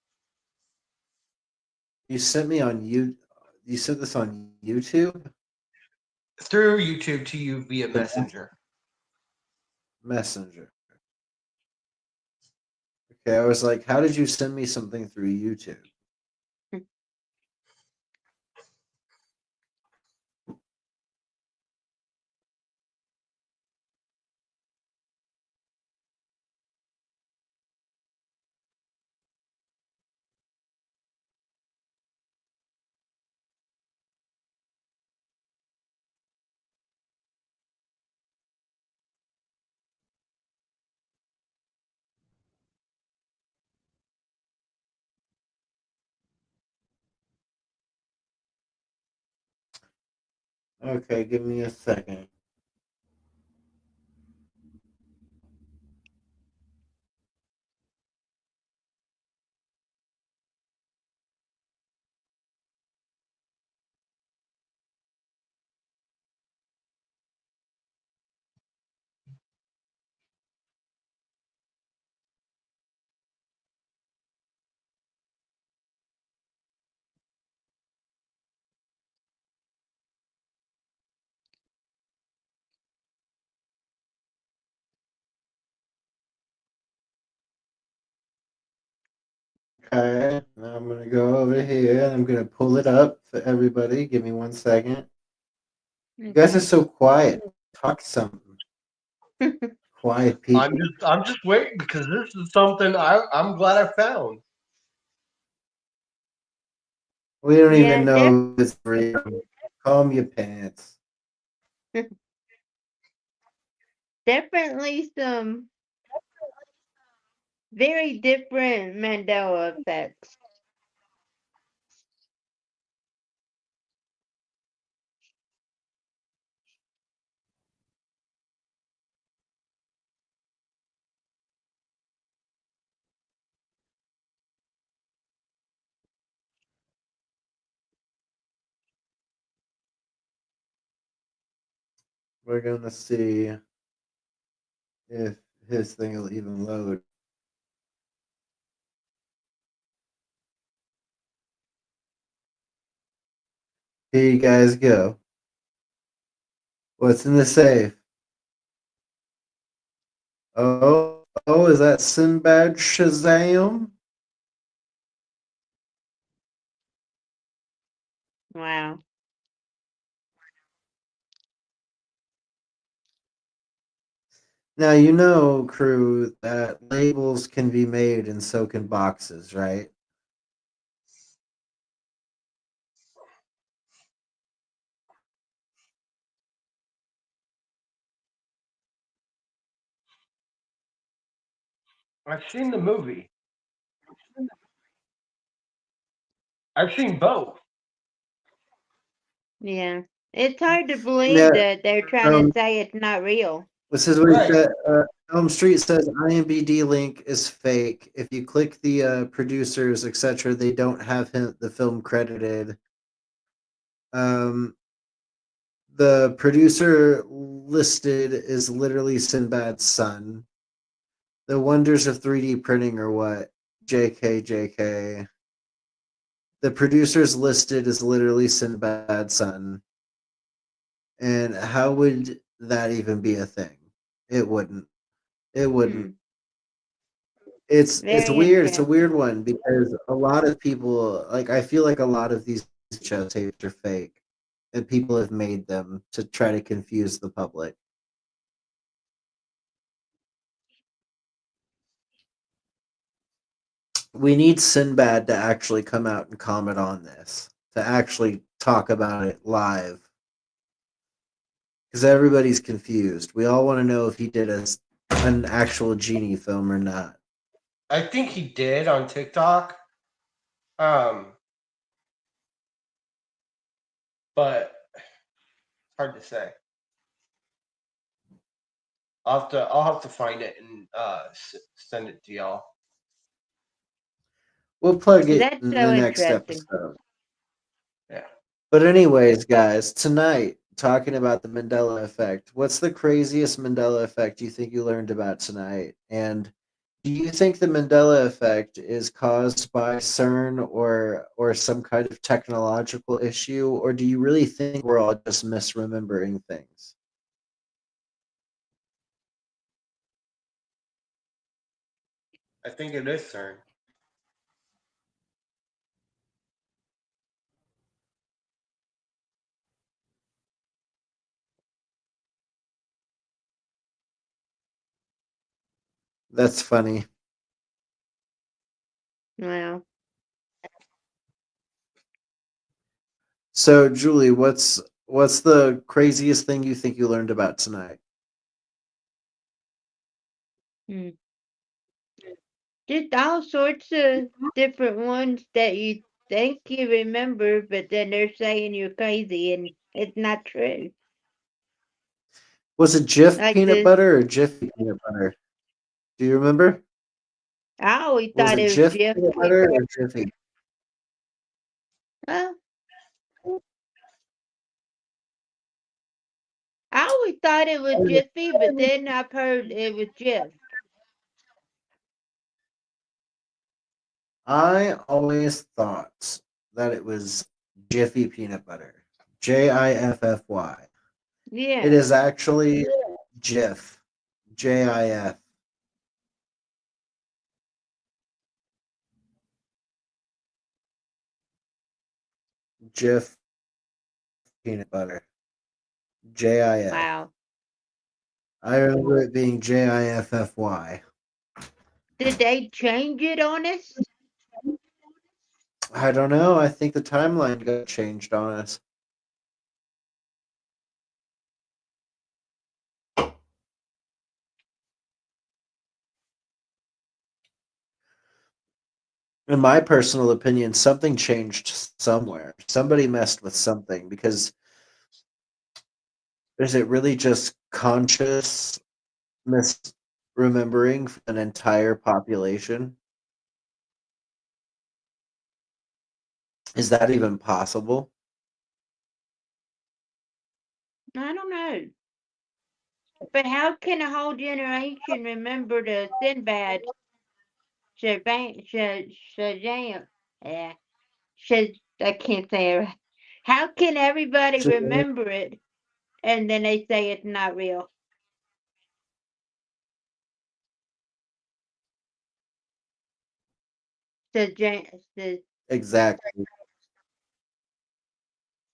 Speaker 2: You sent me on You sent this on YouTube?
Speaker 3: Through YouTube to you via Messenger.
Speaker 2: Messenger. Okay, I was like, how did you send me something through YouTube? Okay, give me a second. Okay, now I'm gonna go over here and I'm gonna pull it up for everybody. Give me 1 second. You guys are so quiet. Talk something. Quiet people.
Speaker 3: I'm just waiting because this is something I'm glad I found.
Speaker 2: We don't
Speaker 4: Yeah,
Speaker 2: even know if it's real. Calm your pants.
Speaker 4: definitely some very different Mandela effects.
Speaker 2: We're gonna see if his thing will even load. Here you guys go. What's in the safe? Oh, is that Sinbad Shazam?
Speaker 4: Wow.
Speaker 2: Now you know, crew, that labels can be made and so can boxes, right?
Speaker 3: I've seen the movie. I've seen both.
Speaker 4: Yeah. It's hard to believe
Speaker 2: Yeah.
Speaker 4: that they're trying to say it's not real.
Speaker 2: This is what he
Speaker 3: Right.
Speaker 2: said. Elm Street says IMBD link is fake. If you click the producers, etc., they don't have the film credited. Um, the producer listed is literally Sinbad's son. The wonders of 3D printing or what? JK. The producers listed is literally Sinbad's son. And how would that even be a thing? It wouldn't. It wouldn't. It's
Speaker 4: Very
Speaker 2: weird. It's a
Speaker 4: interesting.
Speaker 2: weird one because a lot of people like I feel like a lot of these show tapes are fake and people have made them to try to confuse the public. We need Sinbad to actually come out and comment on this, to actually talk about it live. Because everybody's confused. We all want to know if he did an actual genie film or not.
Speaker 3: I think he did on TikTok. Um, but it's hard to say. I'll have to find it and send it to y'all.
Speaker 2: We'll plug it
Speaker 4: That's
Speaker 2: in
Speaker 4: so
Speaker 2: the next
Speaker 4: interesting.
Speaker 2: episode.
Speaker 3: Yeah.
Speaker 2: But anyways, guys, tonight talking about the Mandela effect. What's the craziest Mandela effect you think you learned about tonight? And do you think the Mandela effect is caused by CERN or some kind of technological issue, or do you really think we're all just misremembering things?
Speaker 3: I think it is CERN.
Speaker 2: That's funny.
Speaker 4: Wow.
Speaker 2: So, Julie, what's the craziest thing you think you learned about tonight?
Speaker 4: Hmm. Just all sorts of different ones that you think you remember, but then they're saying you're crazy and it's not true.
Speaker 2: Was it Jif
Speaker 4: Like
Speaker 2: peanut
Speaker 4: this,
Speaker 2: butter or Jiffy peanut butter? Do you remember?
Speaker 4: I always
Speaker 2: Was
Speaker 4: thought
Speaker 2: it
Speaker 4: it was
Speaker 2: Jif
Speaker 4: Jif.
Speaker 2: peanut butter or Jiffy?
Speaker 4: Well, I always thought it was Jiffy, but then I've heard it was Jif.
Speaker 2: I always thought that it was Jiffy peanut butter. Jiffy. It
Speaker 4: Yeah.
Speaker 2: is actually Jif. JIF. Jif peanut butter. JIF.
Speaker 4: Wow.
Speaker 2: I remember it being JIFFY.
Speaker 4: Did they change it on us?
Speaker 2: I don't know. I think the timeline got changed on us. In my personal opinion, something changed somewhere. Somebody messed with something because is it really just conscious misremembering for an entire population? Is that even possible?
Speaker 4: I don't know. But how can a whole generation remember the Sinbad, Shazam? Yeah, I can't say it right. How can everybody remember it and then they say it's not real? Shazam,
Speaker 2: Exactly.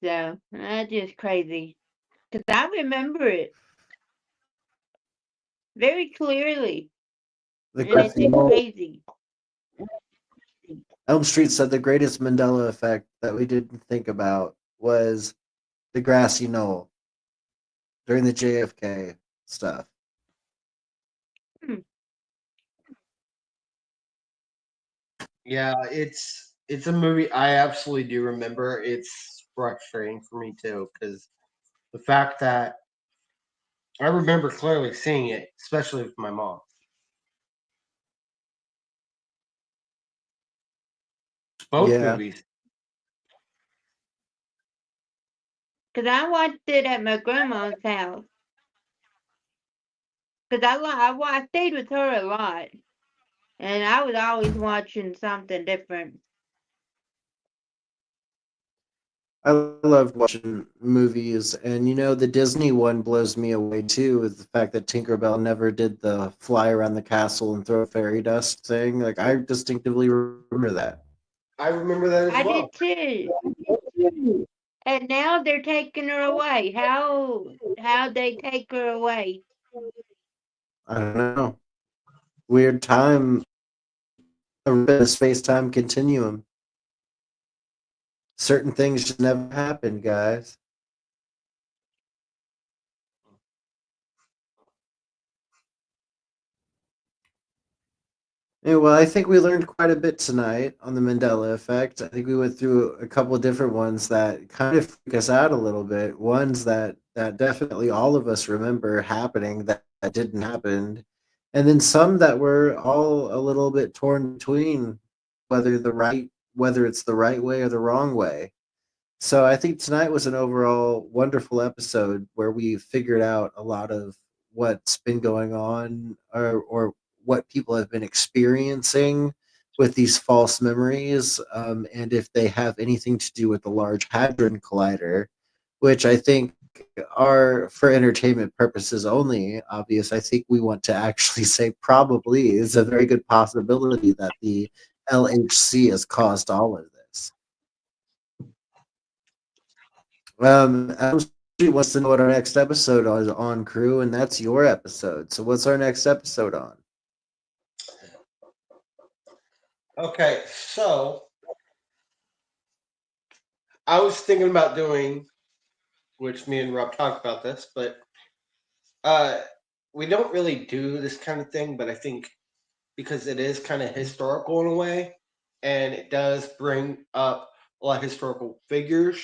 Speaker 4: so that's just crazy. Because I remember it very clearly,
Speaker 2: The
Speaker 4: and it's just crazy.
Speaker 2: Elm Street said the greatest Mandela effect that we didn't think about was the grassy knoll during the JFK stuff.
Speaker 4: Hmm.
Speaker 3: Yeah, it's a movie I absolutely do remember. It's frustrating for me too, because the fact that I remember clearly seeing it, especially with my mom. Both
Speaker 2: Yeah.
Speaker 3: movies.
Speaker 4: Because I watched it at my grandma's house. Because I stayed with her a lot. And I was always watching something different.
Speaker 2: I loved watching movies, and the Disney one blows me away too, with the fact that Tinkerbell never did the fly around the castle and throw fairy dust thing. Like, I distinctively remember that.
Speaker 3: I remember that as
Speaker 4: I
Speaker 3: well.
Speaker 4: did too. And now they're taking her away. How they take her away?
Speaker 2: I don't know. Weird time, a space time continuum. Certain things just never happen, guys. Yeah, well, I think we learned quite a bit tonight on the Mandela effect. I think we went through a couple of different ones that kind of freak us out a little bit. Ones that definitely all of us remember happening that didn't happen, and then some that were all a little bit torn between whether it's the right way or the wrong way. So I think tonight was an overall wonderful episode where we figured out a lot of what's been going on or what people have been experiencing with these false memories, and if they have anything to do with the Large Hadron Collider, which I think are for entertainment purposes only obvious. I think we want to actually say probably is a very good possibility that the LHC has caused all of this. Adam Street wants to know what our next episode is on, crew, and that's your episode. So, what's our next episode on?
Speaker 3: Okay, so I was thinking about doing, which me and Rob talked about this, but uh, we don't really do this kind of thing. But I think because it is kind of historical in a way, and it does bring up a lot of historical figures,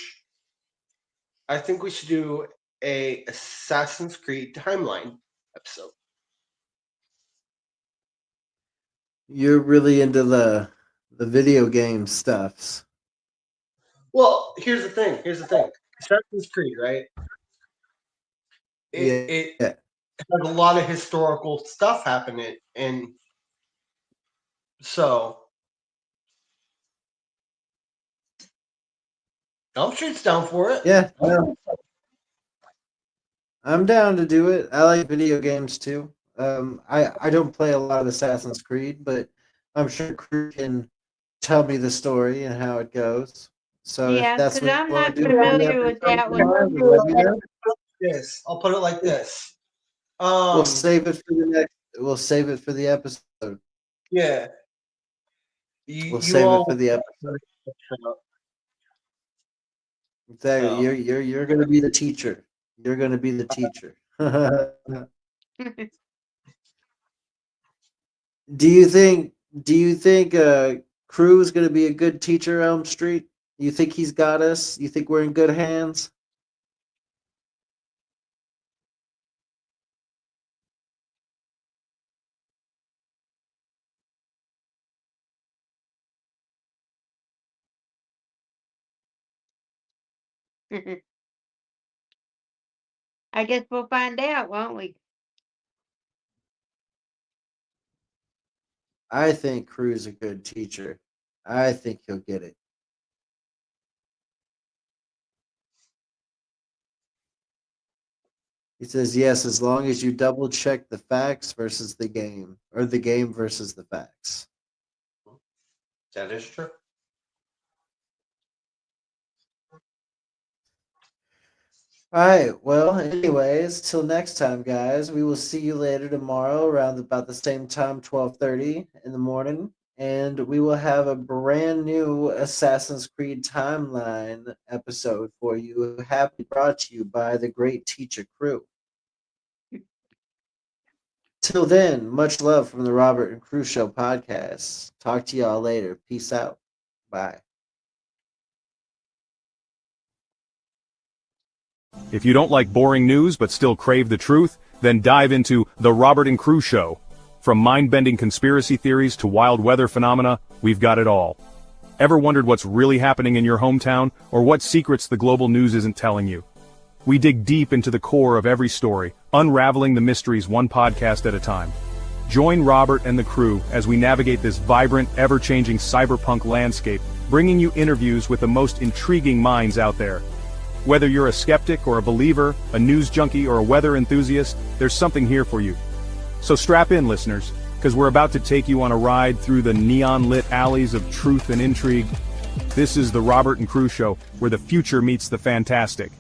Speaker 3: I think we should do a Assassin's Creed timeline episode.
Speaker 2: You're really into the video game stuffs.
Speaker 3: Well, here's the thing. Assassin's Creed, right? It
Speaker 2: Yeah.
Speaker 3: has a lot of historical stuff happening, and so Elm Street's down for it.
Speaker 2: Yeah. Well, I'm down to do it. I like video games too. I don't play a lot of Assassin's Creed, but I'm sure crew can tell me the story and how it goes. So if
Speaker 4: Yeah,
Speaker 2: that's
Speaker 4: because
Speaker 2: what you
Speaker 4: I'm
Speaker 2: want
Speaker 4: not
Speaker 2: to do for the
Speaker 4: familiar with
Speaker 2: episode
Speaker 4: that one.
Speaker 2: tomorrow, let me know.
Speaker 3: This. I'll put it like this.
Speaker 2: We'll save it for the next. We'll save it for the episode.
Speaker 3: Yeah. You
Speaker 2: We'll
Speaker 3: you
Speaker 2: save it
Speaker 3: all
Speaker 2: for the episode. Exactly.
Speaker 3: so
Speaker 2: You're gonna be the teacher. You're gonna be the teacher. Do you think? Do you think Crew is gonna be a good teacher, Elm Street? You think he's got us? You think we're in good hands?
Speaker 4: I guess we'll find out, won't we?
Speaker 2: I think Crew's a good teacher. I think he'll get it. He says yes, as long as you double check the facts versus the game, or the game versus the facts.
Speaker 3: that is true.
Speaker 2: All right. Well, anyways, till next time, guys. We will see you later tomorrow around about the same time, 12:30 in the morning, and we will have a brand new Assassin's Creed timeline episode for you. Happy brought to you by the Great Teacher Crew. Till then, much love from the Robert and Crew Show podcast. Talk to y'all later. Peace out. Bye.
Speaker 1: If you don't like boring news but still crave the truth, then dive into The Robert and Crew Show. From mind-bending conspiracy theories to wild weather phenomena, we've got it all. Ever wondered what's really happening in your hometown, or what secrets the global news isn't telling you? We dig deep into the core of every story, unraveling the mysteries one podcast at a time. Join Robert and the crew as we navigate this vibrant, ever-changing cyberpunk landscape, bringing you interviews with the most intriguing minds out there. Whether you're a skeptic or a believer, a news junkie or a weather enthusiast, there's something here for you. So strap in, listeners, because we're about to take you on a ride through the neon-lit alleys of truth and intrigue. This is the Robert and Crew Show, where the future meets the fantastic.